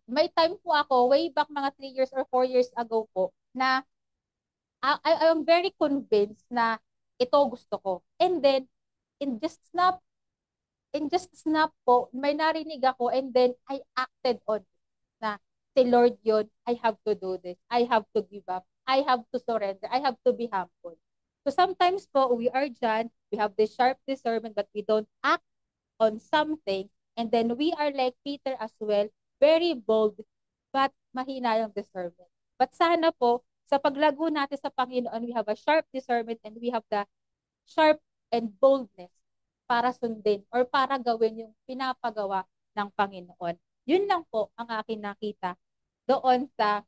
may time po ako, way back mga 3 years or 4 years ago po, na I am very convinced na ito gusto ko. And then, in just snap, po, may narinig ako and then I acted on it. Na si Lord yun, I have to do this. I have to give up. I have to surrender. I have to be humble. So sometimes po, we are dyan, we have this sharp discernment, but we don't act on something. And then we are like Peter as well, very bold, but mahina yung discernment. But sana po, sa paglago natin sa Panginoon, we have a sharp discernment and we have the sharp and boldness para sundin or para gawin yung pinapagawa ng Panginoon. Yun lang po ang akin nakita doon sa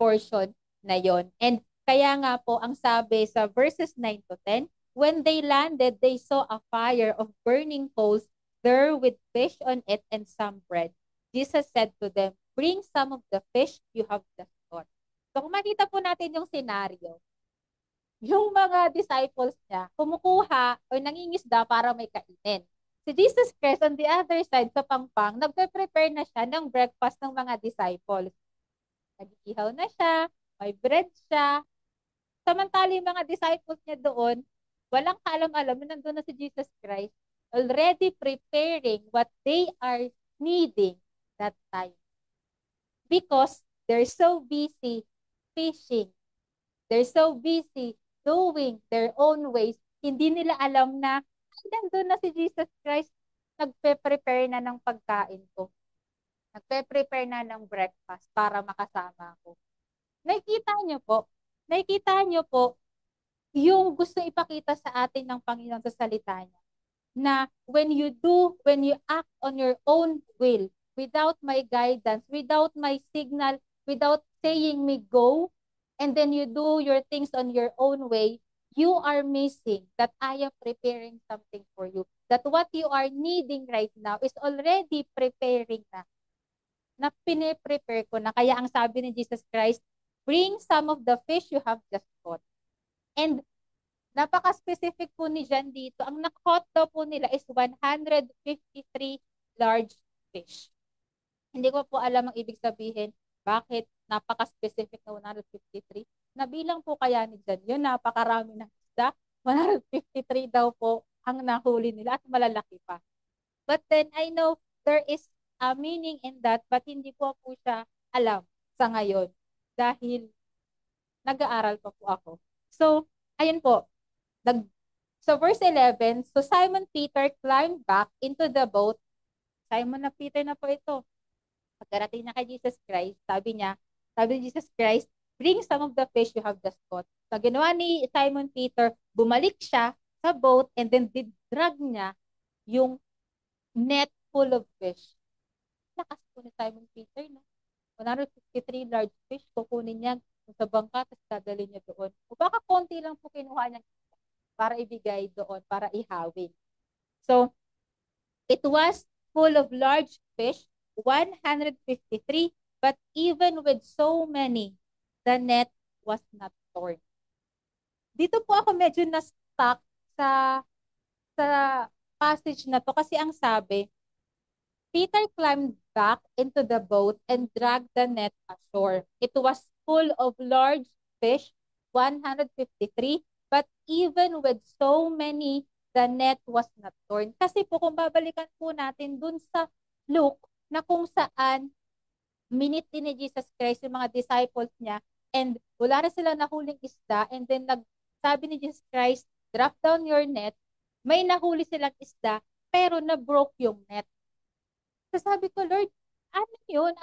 portion na yon. And kaya nga po ang sabi sa verses 9 to 10, when they landed, they saw a fire of burning coals there with fish on it and some bread. Jesus said to them, bring some of the fish you have just caught. So kung makita po natin yung scenario, yung mga disciples niya, kumukuha o nangingisda para may kainin. Si Jesus Christ on the other side sa pangpang, nagpe-prepare na siya ng breakfast ng mga disciples. Nag-ihaw na siya, may bread siya. Samantala yung mga disciples niya doon, walang kaalam-alam na nandun na si Jesus Christ, already preparing what they are needing that time. Because they're so busy fishing. They're so busy doing their own ways. Hindi nila alam na, ay, nandun na si Jesus Christ, nagpe-prepare na ng pagkain ko. Nagpe-prepare na ng breakfast para makasama ko. Nakikita niyo po, yung gusto ipakita sa atin ng Panginoon sa salita niya, na when you act on your own will, without my guidance, without my signal, without saying me go, and then you do your things on your own way, you are missing that I am preparing something for you. That what you are needing right now is already preparing na pine-prepare ko na. Kaya ang sabi ni Jesus Christ, bring some of the fish you have just caught. And napaka-specific po ni John dito. Ang na-caught daw po nila is 153 large fish. Hindi ko po alam ang ibig sabihin bakit napaka-specific na 153. Nabilang po kaya ni John yun, napakarami ng isda. 153 daw po ang nahuli nila at malalaki pa. But then I know there is a meaning in that, but hindi ko po siya alam sa ngayon dahil nag-aaral pa po ako. So, ayun po. So verse 11, so Simon Peter climbed back into the boat. Simon na Peter na po ito. Pagkarating na kay Jesus Christ, sabi ni Jesus Christ, bring some of the fish you have just caught. So ginawa ni Simon Peter, bumalik siya sa boat and then drag niya yung net full of fish. Lakas po ni Simon Peter, no? 153 large fish, kukunin niya sa bangka, tapos dadalhin niya doon. O baka konti lang po kinuha niya para ibigay doon, para ihawin. So, it was full of large fish, 153, but even with so many, the net was not torn. Dito po ako medyo na-stuck sa passage na to kasi ang sabi, Peter climbed back into the boat and dragged the net ashore. It was full of large fish, 153, but even with so many, the net was not torn. Kasi po kung babalikan po natin dun sa Luke, na kung saan minute din ni Jesus Christ yung mga disciples niya, and wala na sila nahuling isda, and then sabi ni Jesus Christ, drop down your net, may nahuli silang isda, pero na-broke yung net. So sabi ko, Lord, ano yun?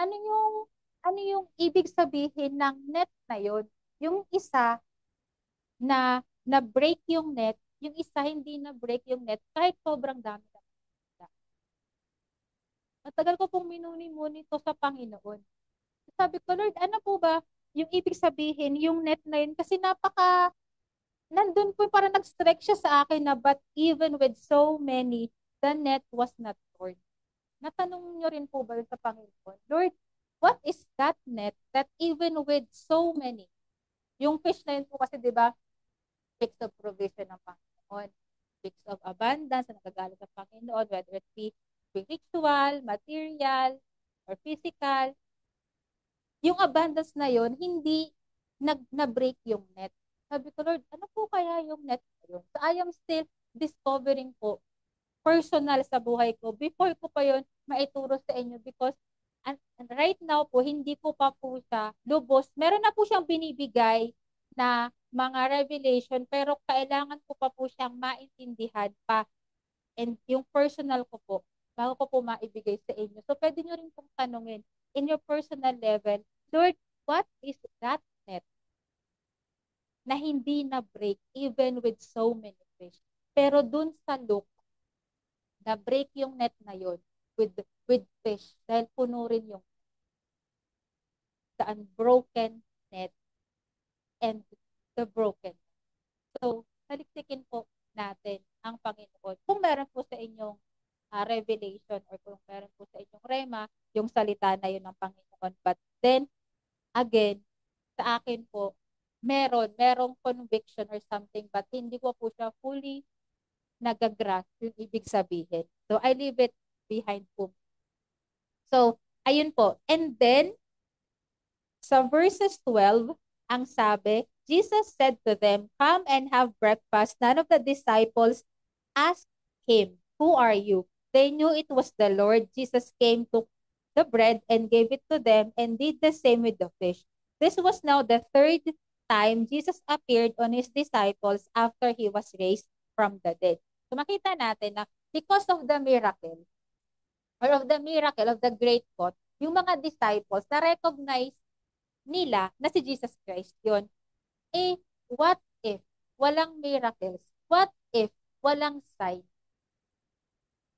Ano yung ibig sabihin ng net na yun? Yung isa na break yung net, yung isa hindi na break yung net kahit sobrang dami na isda. Matagal ko pong minuni-muni to sa Panginoon. So sabi ko, Lord, ano po ba yung ibig sabihin, yung net na yun? Kasi nandun po parang nag-strike siya sa akin na, but even with so many, the net was not torn. Natanong nyo rin po ba sa Panginoon, Lord, what is that net that even with so many, yung fish na yun po kasi, di ba, fixed of provision ng Panginoon. Speaks of abundance na nagagaling sa Panginoon, whether it be spiritual, material, or physical. Yung abundance na yon hindi na-break yung net. Sabi ko, Lord, ano po kaya yung net na yun? So I am still discovering po personal sa buhay ko before ko pa yon maituro sa inyo because and right now po, hindi ko pa po siya lubos. Meron na po siyang binibigay na mga revelation pero kailangan ko pa po siyang maintindihan pa and yung personal ko po bago ko po maibigay sa inyo. So pwede nyo rin pong tanungin in your personal level, Lord, what is that net na hindi na break even with so many fish? Pero dun sa Luke, na break yung net na yon with fish dahil puno rin yung the unbroken net and the broken. So, saliksikin po natin ang Panginoon. Kung meron po sa inyong revelation or kung meron po sa inyong rema, yung salita na yun ng Panginoon. But then, again, sa akin po, merong conviction or something but hindi ko po siya fully nagagrasp yung ibig sabihin. So, I leave it behind po. So, ayun po. And then, sa verses 12, ang sabi, Jesus said to them, "Come and have breakfast." None of the disciples asked him, "Who are you?" They knew it was the Lord. Jesus came, took the bread, and gave it to them, and did the same with the fish. This was now the third time Jesus appeared on his disciples after he was raised from the dead. So makita natin na because of the miracle, or of the miracle of the great God, yung mga disciples na-recognize nila na si Jesus Christ yun. Eh, what if walang miracles? What if walang sign?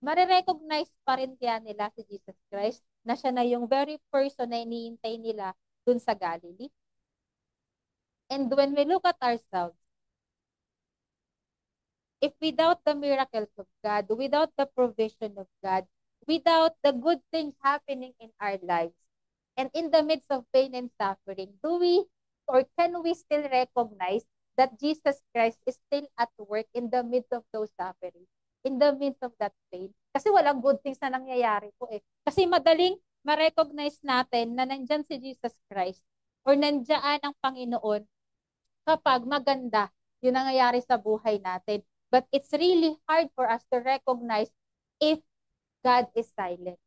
Marirecognize pa rin kaya nila si Jesus Christ na siya na yung very person na iniintay nila dun sa Galilee? And when we look at ourselves, if without the miracles of God, without the provision of God, without the good things happening in our lives, and in the midst of pain and suffering, do we or can we still recognize that Jesus Christ is still at work in the midst of those suffering, in the midst of that pain? Kasi walang good things na nangyayari po eh. Kasi madaling ma-recognize natin na nandyan si Jesus Christ or nandyan ang Panginoon kapag maganda yung nangyayari sa buhay natin. But it's really hard for us to recognize if God is silent.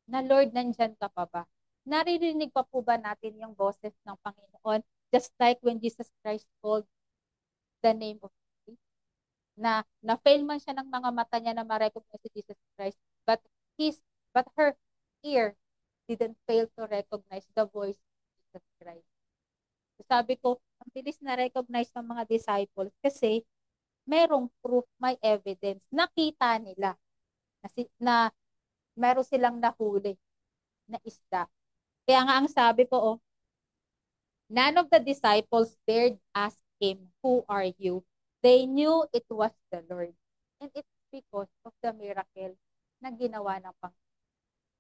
Na Lord, nandyan ka pa ba? Naririnig pa po ba natin yung boses ng Panginoon? Just like when Jesus Christ called the name of Jesus. Na-fail man siya ng mga mata niya na ma-recognize si Jesus Christ. But her ear didn't fail to recognize the voice of Jesus Christ. So sabi ko, ang bilis na recognize ng mga disciples kasi merong proof, may evidence. Nakita nila na meron silang nahuli na isda. Kaya nga ang sabi ko, none of the disciples dared ask him, "Who are you?" They knew it was the Lord. And it's because of the miracle na ginawa ng Panginoon.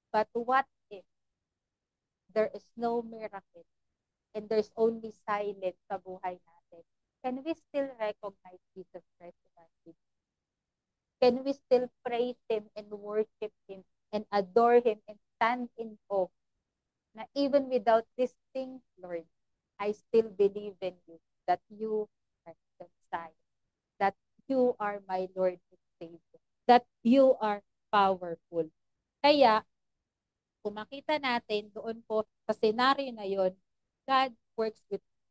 But what if there is no miracle and there's only silence sa buhay natin? Can we still recognize Jesus Christ in our lives? Can we still praise Him and worship Him and adore Him and stand in awe na even without these things, Lord, I still believe in you, that you are the Messiah, that you are my Lord and Savior, that you are powerful. Kaya, kung makita natin doon po sa scenario na yon, God works with us.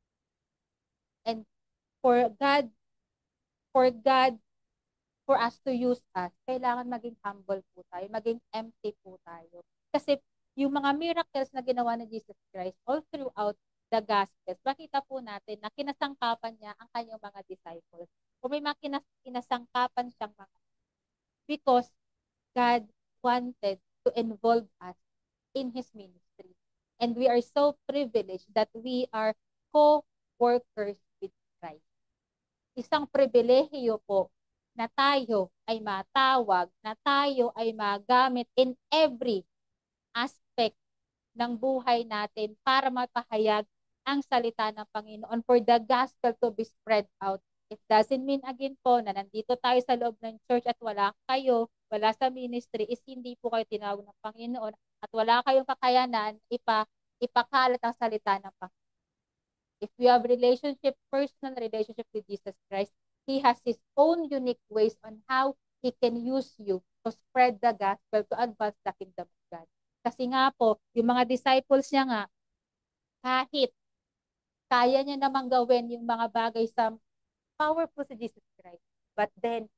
And for God, for us to use us, kailangan maging humble po tayo, maging empty po tayo. Kasi yung mga miracles na ginawa ni Jesus Christ all throughout the Gospels, makita po natin na kinasangkapan niya ang kanyang mga disciples. O may mga kinasangkapan siyang mga because God wanted to involve us in His ministry. And we are so privileged that we are co-workers with Christ. Isang pribilehiyo po na tayo ay matawag, na tayo ay magamit in every aspect ng buhay natin para mapahayag ang salita ng Panginoon for the gospel to be spread out It doesn't mean again po na nandito tayo sa loob ng church at wala kayo, wala sa ministry, is hindi po kayo tinawag ng Panginoon at wala kayong kakayanan ipakalat ang salita ng Panginoon. If you have personal relationship with Jesus Christ, He has His own unique ways on how He can use you to spread the gospel, to advance the kingdom of God. Kasi nga po, yung mga disciples niya nga, kahit kaya niya namang gawin yung mga bagay sa powerful si Jesus Christ. But then,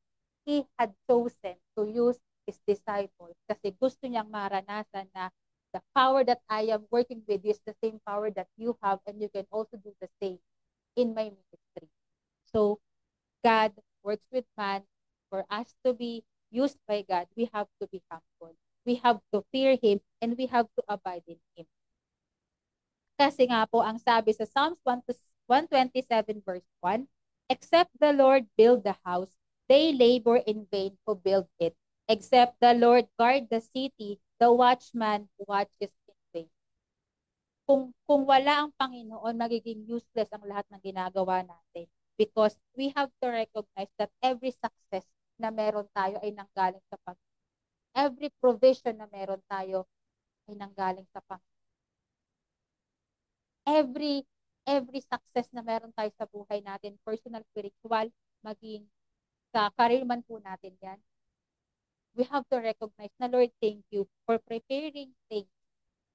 He had chosen to use His disciples kasi gusto niyang maranasan na the power that I am working with is the same power that you have and you can also do the same in my ministry. So, God works with man. For us to be used by God, we have to be humble. We have to fear Him and we have to abide in Him. Kasi nga po, ang sabi sa Psalms 127 verse 1, except the Lord build the house, they labor in vain who build it. Except the Lord guard the city, the watchman watches in vain. Kung wala ang Panginoon, magiging useless ang lahat ng ginagawa natin. Because we have to recognize that every success na meron tayo ay nanggaling sa Panginoon. Every provision na meron tayo ay nanggaling sa Panginoon. Every success na meron tayo sa buhay natin, personal, spiritual, maging sa career man po natin yan, we have to recognize na Lord, thank you for preparing things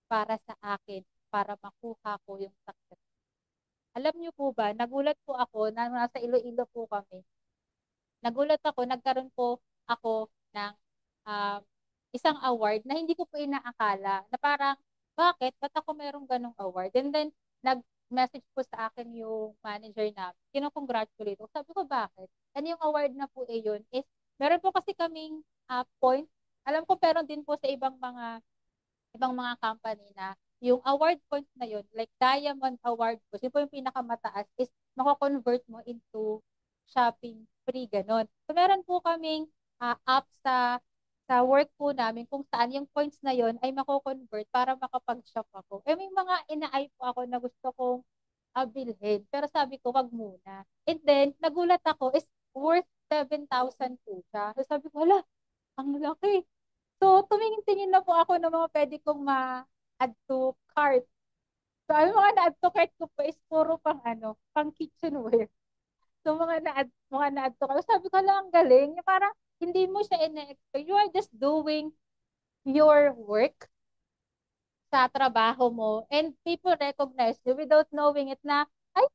para sa akin, para makuha ko yung success. Alam niyo po ba, nagulat po ako na nasa Iloilo po kami. Nagulat ako, nagkaroon po ako ng isang award na hindi ko po inaakala. Na parang, bakit? Ba't ako merong ganong award? And then, nag-message po sa akin yung manager namin. Kinocongratulate ko. Sabi ko, bakit? And yung award na po yun is, meron po kasi kaming point. Alam ko, pero din po sa ibang mga company na yung award points na yun, like Diamond Award po, yun po yung pinakamataas, is mako-convert mo into shopping free, ganon. So, meron po kaming app sa work po namin kung saan yung points na yon ay mako-convert para makapag-shop ako. Eh, may mga ina-eye po ako na gusto kong bilhin. Pero sabi ko, wag muna. And then, nagulat ako, is worth 7,000 po siya. So, sabi ko, hala, ang laki. So, tumingin-tingin na po ako ng mga pwede kong ma-add to cart. So, ang mga na-add to cart ko po is puro pang kitchenware. So, mga na-add to cart. Sabi ko lang, ang galing. Parang, hindi mo siya ina-expect. You are just doing your work sa trabaho mo and people recognize you without knowing it na, ay,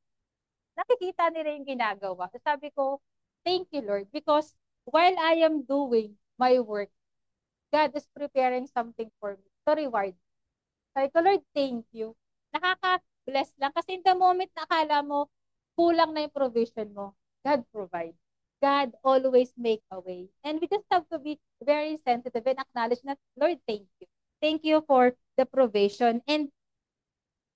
nakikita nila yung ginagawa. So, sabi ko, thank you, Lord, because while I am doing my work, God is preparing something for me to reward. Sabi ko, Lord, thank you. Nakaka-bless lang. Kasi in the moment na akala mo, kulang na yung provision mo, God provide. God always make a way. And we just have to be very sensitive and acknowledge na, Lord, thank you. Thank you for the provision. And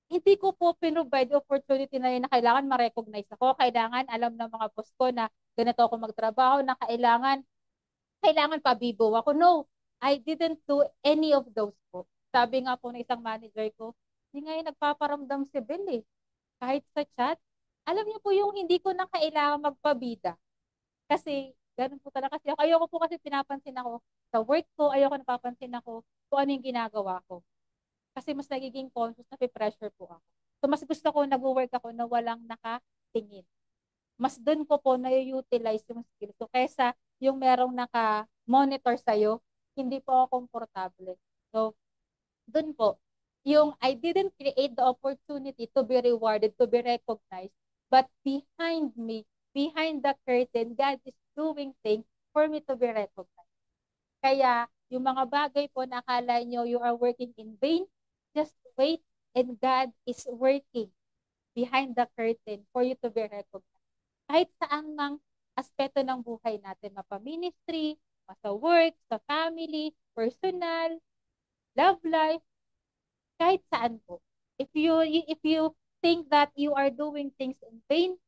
hindi ko po pinrovide opportunity na yun na kailangan ma-recognize ako. Kailangan alam ng mga boss ko na ganito ako magtrabaho, na kailangan pabibo ako. No, I didn't do any of those po. Sabi nga po ng isang manager ko, hindi nga yung nagpaparamdam si Bill eh. Kahit sa chat. Alam niyo po yung hindi ko na kailangan magpabida. Kasi, ganun po talaga kasi ako. Ayoko po kasi pinapansin ako sa work ko, ayoko napapansin ako kung ano yung ginagawa ko. Kasi mas nagiging conscious na pressure po ako. So, mas gusto ko nag-work ako na walang nakatingin. Mas doon ko po na-utilize yung skills ko kesa yung merong naka-monitor sa'yo, hindi po ako komportable. So, doon po, yung I didn't create the opportunity to be rewarded, to be recognized, but behind me, behind the curtain, God is doing things for me to be recognized. Kaya, yung mga bagay po na akala nyo you are working in vain, just wait and God is working behind the curtain for you to be recognized. Kahit saan mang aspeto ng buhay natin, mapa-ministry, sa work, sa family, personal, love life, kahit saan po. If you think that you are doing things in vain,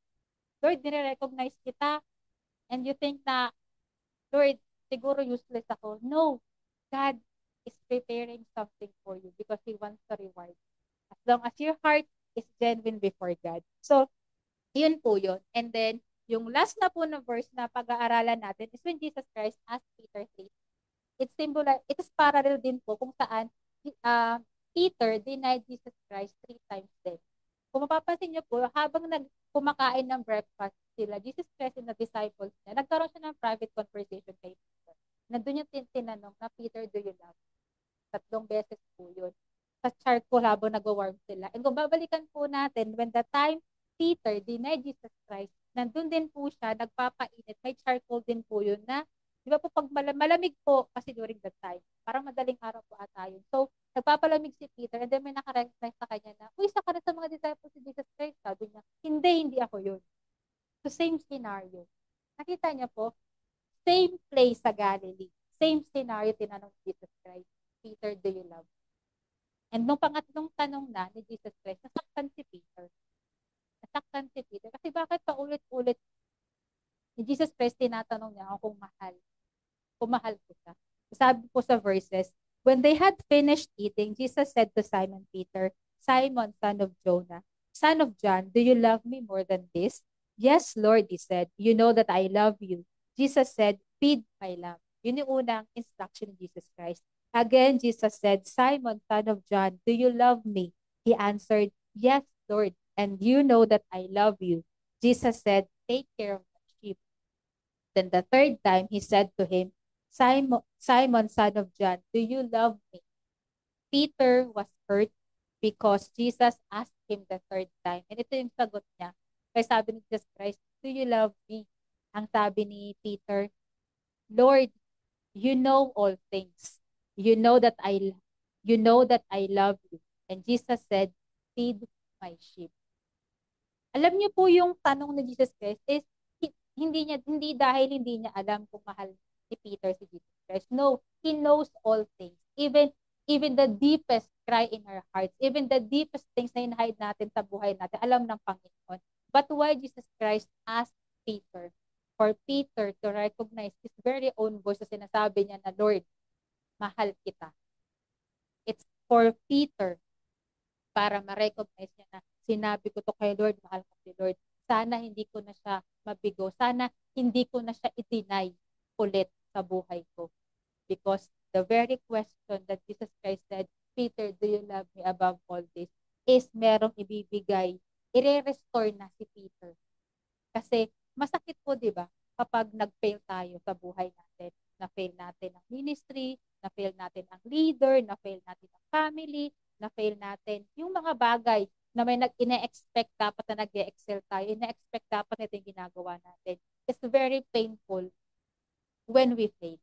Lord, nire-recognize kita, and you think na, Lord, siguro useless ako. No, God is preparing something for you because He wants to reward you. As long as your heart is genuine before God. So, yun po yun. And then, Yung last na po na verse na pag-aaralan natin is when Jesus Christ asked Peter three. It is parallel din po kung saan uh, Peter denied Jesus Christ 3 times din. Kung mapapansin niyo po, habang kumakain ng breakfast sila, Jesus Christ and the disciples niya, nagkaroon siya ng private conversation kay Peter. Nandun yung tinanong na, Peter, do you love me? 3 beses po yun. Sa chart po habang nag-warm sila. And kung babalikan po natin, when the time Peter denied Jesus Christ, nandun din po siya, nagpapainit. May charcoal din po yun na, di ba po pag malamig po, kasi during that time, parang madaling araw po ata yun. So, nagpapalamig si Peter and then may nakarecognize sa kanya na, uy, isa ka na sa mga disciples si Jesus Christ. Sabi niya, hindi ako yun. So, same scenario. Nakita niya po, same place sa Galilee. Same scenario, tinanong ni Jesus Christ, Peter, do you love me? And nung pangatlong tanong na ni Jesus Christ, nasaktan si Peter. Nasaktan si Peter. Kasi bakit paulit-ulit ni Jesus Christ, tinatanong niya ako kung mahal. Kung mahal ko siya. Sabi po sa verses, when they had finished eating, Jesus said to Simon Peter, Simon, son of Jonah, son of John, do you love me more than this? Yes, Lord, he said, you know that I love you. Jesus said, feed my lamb. Yun yung unang instruction ni Jesus Christ. Again, Jesus said, Simon, son of John, do you love me? He answered, yes, Lord, and you know that I love you. Jesus said, take care of my sheep. Then the third time, he said to him, Simon, Simon, son of John, do you love me? Peter was hurt because Jesus asked him the third time. And ito yung sagot niya. Kaya sabi ni Jesus Christ, do you love me? Ang sabi ni Peter, Lord, you know all things. You know that I love you. And Jesus said, feed my sheep. Alam niyo po yung tanong ni Jesus Christ is hindi dahil hindi niya alam kung mahal si Peter si Jesus Christ. No, he knows all things. Even the deepest cry in our hearts, even the deepest things na hinahid natin sa buhay natin, alam ng Panginoon. But why Jesus Christ asked Peter, for Peter to recognize his very own voice na sinasabi niya na, Lord, mahal kita. It's for Peter para ma-recognize niya na sinabi ko to kay Lord, mahal ko si Lord. Sana hindi ko na siya mabigo. Sana hindi ko na siya i-deny ulit sa buhay ko. Because the very question that Jesus Christ said, Peter, do you love me above all this? Is merong ibibigay. I-restore na si Peter. Kasi masakit po, di ba? Kapag nag-fail tayo sa buhay natin. Na-fail natin ang ministry, na-fail natin ang leader, na-fail natin ang family, na-fail natin yung mga bagay na may ine-expect dapat na nag-excel tayo, ine-expect dapat na ito yung ginagawa natin. It's very painful when we fail.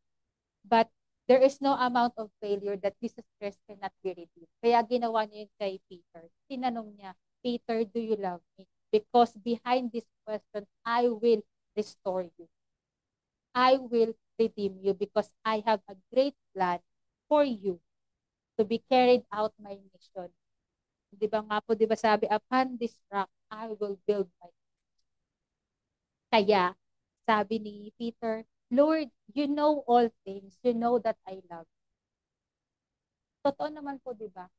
But there is no amount of failure that Jesus Christ cannot be redeemed. Kaya ginawa niya yung kay Peter. Tinanong niya, Peter, do you love me? Because behind this question, I will restore you. I will redeem you because I have a great plan for you to be carried out my mission. Di ba nga po, di ba sabi, upon this rock, I will build my church. Kaya, sabi ni Peter, Lord, you know all things. You know that I love you. Totoo naman po, di ba?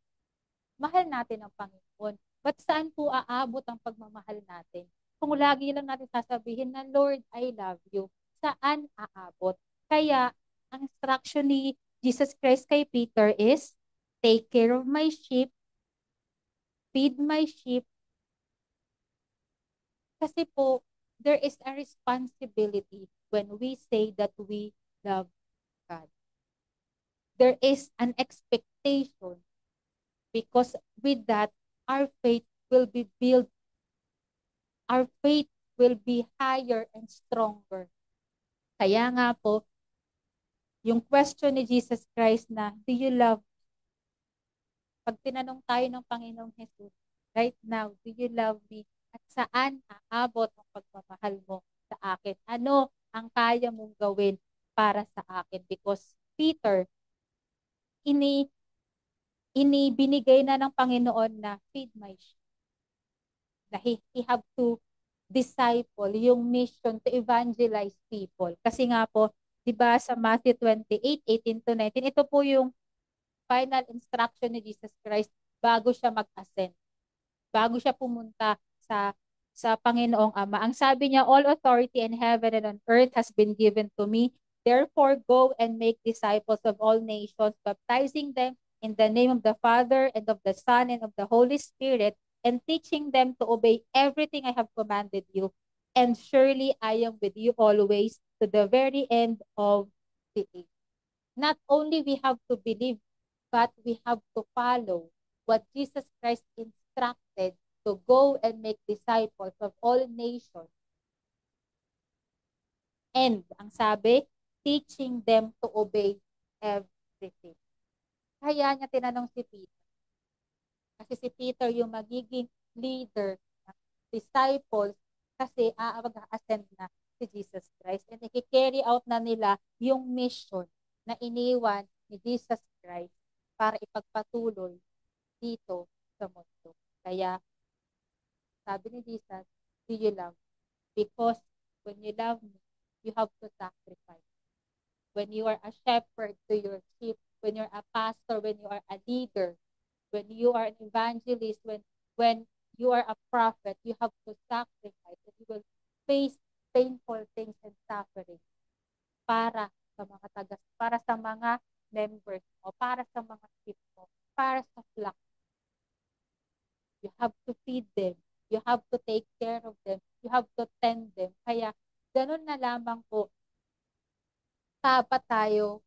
Mahal natin ang Panginoon. But saan po aabot ang pagmamahal natin? Kung lagi lang natin sasabihin na, Lord, I love you. Saan aabot? Kaya, ang instruction ni Jesus Christ kay Peter is, take care of my sheep, feed my sheep. Kasi po, there is a responsibility when we say that we love God. There is an expectation because with that, our faith will be built. Our faith will be higher and stronger. Kaya nga po, yung question ni Jesus Christ na, do you love me? Pag tinanong tayo ng Panginoong Jesus, right now, do you love me? At saan aabot ang pagmamahal mo sa akin? Ano ang kaya mong gawin para sa akin? Because Peter, binigay na ng Panginoon na feed my sheep. Na he have to disciple, yung mission to evangelize people. Kasi nga po, di ba sa Matthew 28:18-19, ito po yung final instruction ni Jesus Christ bago siya mag-ascend. Bago siya pumunta sa sa Panginoong Ama. Ang sabi niya, all authority in heaven and on earth has been given to me. Therefore, go and make disciples of all nations, baptizing them in the name of the Father and of the Son and of the Holy Spirit, and teaching them to obey everything I have commanded you. And surely I am with you always to the very end of the age. Not only we have to believe, but we have to follow what Jesus Christ instructed to go and make disciples of all nations. And, ang sabi, teaching them to obey everything. Kaya niya tinanong si Peter. Kasi si Peter yung magiging leader ng disciples kasi mag-ascend na si Jesus Christ. And i-carry out na nila yung mission na iniwan ni Jesus Christ para ipagpatuloy dito sa mundo. Kaya, sabi ni Jesus, do you love me? Because when you love me, you have to sacrifice. When you are a shepherd to your sheep, when you're a pastor, when you are a leader, when you are an evangelist, when you are a prophet, you have to sacrifice and you will face painful things and suffering para sa mga para sa mga members mo, para sa mga sheep mo, para sa flock. You have to feed them. You have to take care of them. You have to tend them. Kaya, ganun na lamang po, dapat tayo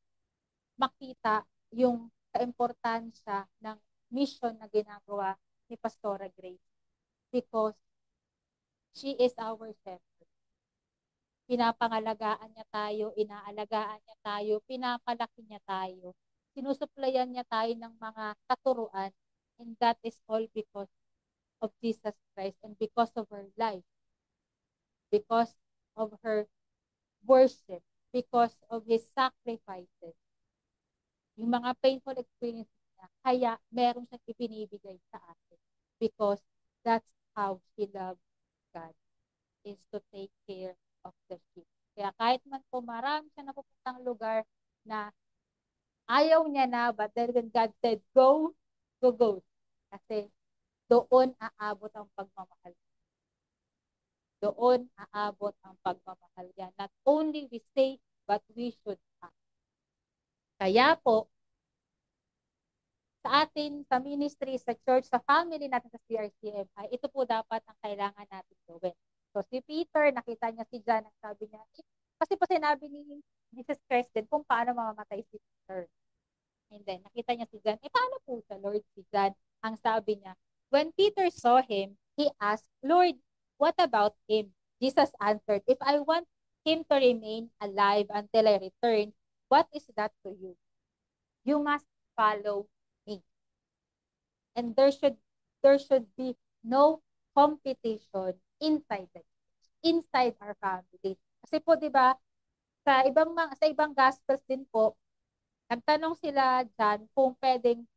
makita yung kaimportansya ng mission na ginagawa ni Pastora Grace. Because she is our shepherd. Pinapangalagaan niya tayo, inaalagaan niya tayo, pinapalaki niya tayo. Sinusuplayan niya tayo ng mga katuruan. And that is all because of Jesus Christ and because of her life. Because of her worship. Because of His sacrifices. Yung mga painful experiences niya, kaya meron siyang ipinibigay sa atin. Because that's how she loves God, is to take care of the sheep. Kaya kahit man po marami siya napupuntang lugar na ayaw niya na, but then when God said, go, go. Kasi doon aabot ang pagmamahal. Doon aabot ang pagmamahal niya. Not only we say, but we should act. Kaya po, sa atin, sa ministry, sa church, sa family natin sa CRCM, ay ito po dapat ang kailangan natin gawin. So si Peter, nakita niya si John, ang sabi niya, kasi po sinabi ni Jesus Christ din kung paano mamamatay si Peter. And then, nakita niya si John, paano po sa Lord si John? Ang sabi niya, when Peter saw him, he asked, Lord, what about him? Jesus answered, if I want him to remain alive until I return, what is that to you? You must follow me. And there should be no competition inside the church, inside our family. Kasi po 'di ba, sa ibang gospels din po, nagtanong sila diyan kung pwedeng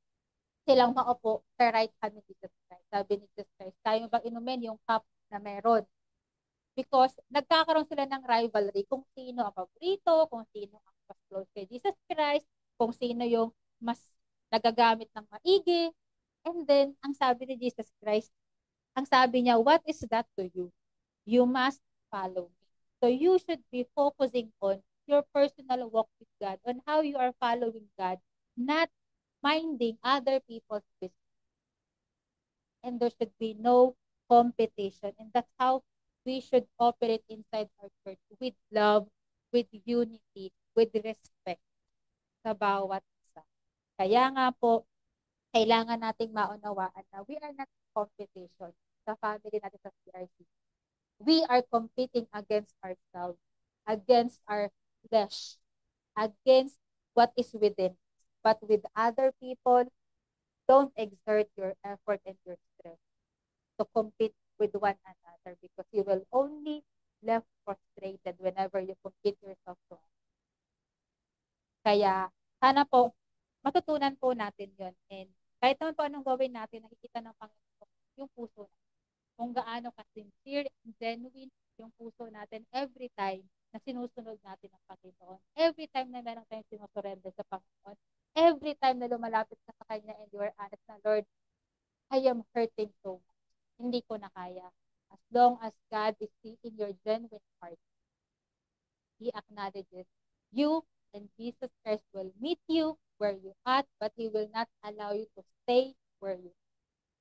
silang maupo sa right hand ni Jesus Christ. Sabi ni Jesus Christ, kaya mo bang inumin yung cup na meron? Because nagkakaroon sila ng rivalry kung sino ang paborito, kung sino ang mas close kay Jesus Christ, kung sino yung mas nagagamit ng maigi. And then, ang sabi ni Jesus Christ, ang sabi niya, what is that to you? You must follow me. So you should be focusing on your personal walk with God, on how you are following God, not minding other people's business. And there should be no competition. And that's how we should operate inside our church, with love, with unity, with respect sa bawat isa. Kaya nga po, kailangan nating maunawaan na we are not in competition sa family natin sa CRC. We are competing against ourselves, against our flesh, against what is within. But with other people, don't exert your effort and your strength to compete with one another because you will only left frustrated whenever you compete yourself to others. Kaya, sana po, matutunan po natin yon. And kahit naman po anong gawin natin, nakikita ng Panginoon yung puso natin. Kung gaano ka-sincere and genuine yung puso natin every time na sinusunod natin ang Panginoon. Every time na meron tayong sinusurrender sa Panginoon. Every time na lumalapit ka sa Kanya and you are honest na, Lord, I am hurting so much. Hindi ko na kaya. As long as God is seeing your genuine heart, He acknowledges you, and Jesus Christ will meet you where you at, but He will not allow you to stay where you are.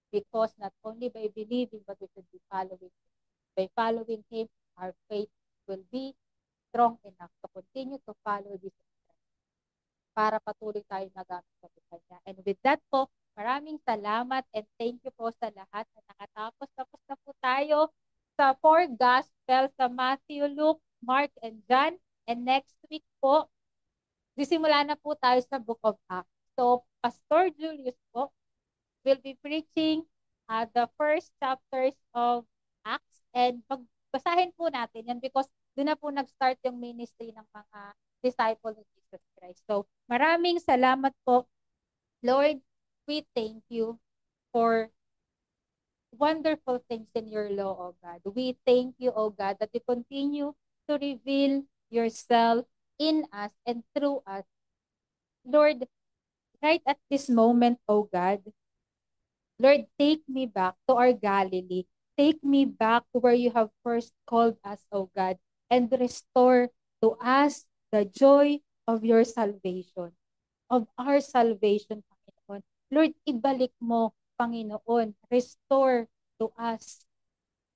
Because not only by believing, but we should be following Him. By following Him, our faith will be strong enough to continue to follow Jesus Christ para patuloy tayo nagamit sa buhay niya. And with that po, maraming salamat and thank you po sa lahat na nakatapos. Tapos na po tayo sa 4 Gospels sa Matthew, Luke, Mark, and John. And next week po, sisimula na po tayo sa Book of Acts. So, Pastor Julius po will be preaching the first chapters of Acts, and magbasahin po natin yan because doon na po nag-start yung ministry ng mga disciple ni Jesus Christ. So, maraming salamat po. Lord, we thank you for wonderful things in your law, O God. We thank you, O God, that you continue to reveal yourself in us and through us. Lord, right at this moment, O God, Lord, take me back to our Galilee. Take me back to where you have first called us, O God, and restore to us the joy of your salvation, of our salvation, Panginoon. Lord, ibalik mo, Panginoon. Restore to us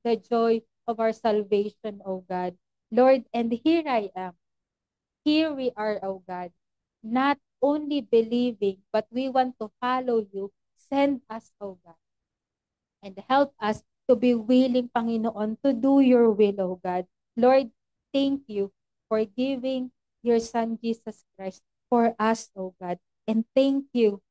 the joy of our salvation, O God. Lord, and here I am. Here we are, O God. Not only believing, but we want to follow you. Send us, O God. And help us to be willing, Panginoon, to do your will, O God. Lord, thank you for giving your Son, Jesus Christ, for us, O God. And thank you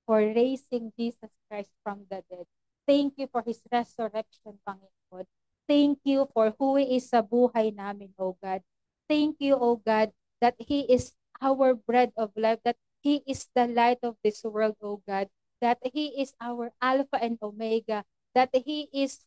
for raising Jesus Christ from the dead. Thank you for His resurrection, Panginoon. Thank you for who He is sa buhay namin, O God. Thank you, O God, that He is our bread of life, that He is the light of this world, O God, that He is our Alpha and Omega, that He is,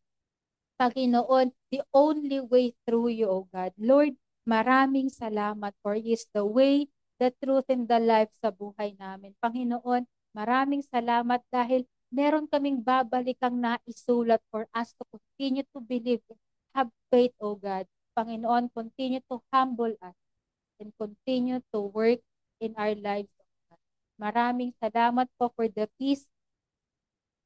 Panginoon, the only way through you, O God. Lord, maraming salamat for He is the way, the truth, and the life sa buhay namin. Panginoon, maraming salamat dahil meron kaming babalikang naisulat for us to continue to believe and have faith, O God. Panginoon, continue to humble us and continue to work in our lives, O God. Maraming salamat po for the peace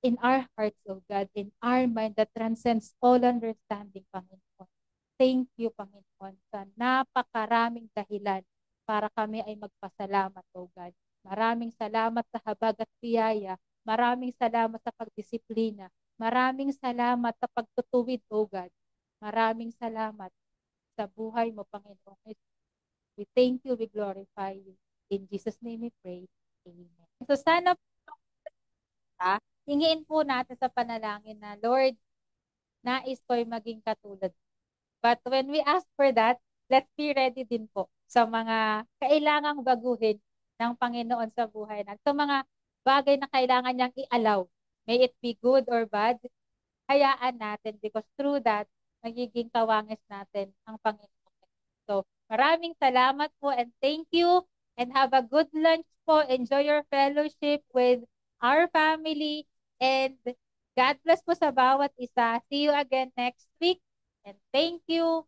in our hearts, O God, in our mind that transcends all understanding, Panginoon. Thank you, Panginoon, sa napakaraming dahilan para kami ay magpasalamat, O God. Maraming salamat sa habag at biyaya. Maraming salamat sa pagdisiplina. Maraming salamat sa pagtutuwid, O God. Maraming salamat sa buhay mo, Panginoon. We thank you, we glorify you. In Jesus' name we pray. Amen. So sana hingiin po natin sa panalangin na, Lord, nais ko'y maging katulad. But when we ask for that, let's be ready din po sa mga kailangang baguhin ng Panginoon sa buhay natin. Sa mga bagay na kailangan niyang i-allow. May it be good or bad, hayaan natin because through that, magiging kawangis natin ang Panginoon. So, maraming salamat po and thank you and have a good lunch po. Enjoy your fellowship with our family. And God bless po sa bawat isa. See you again next week. And thank you.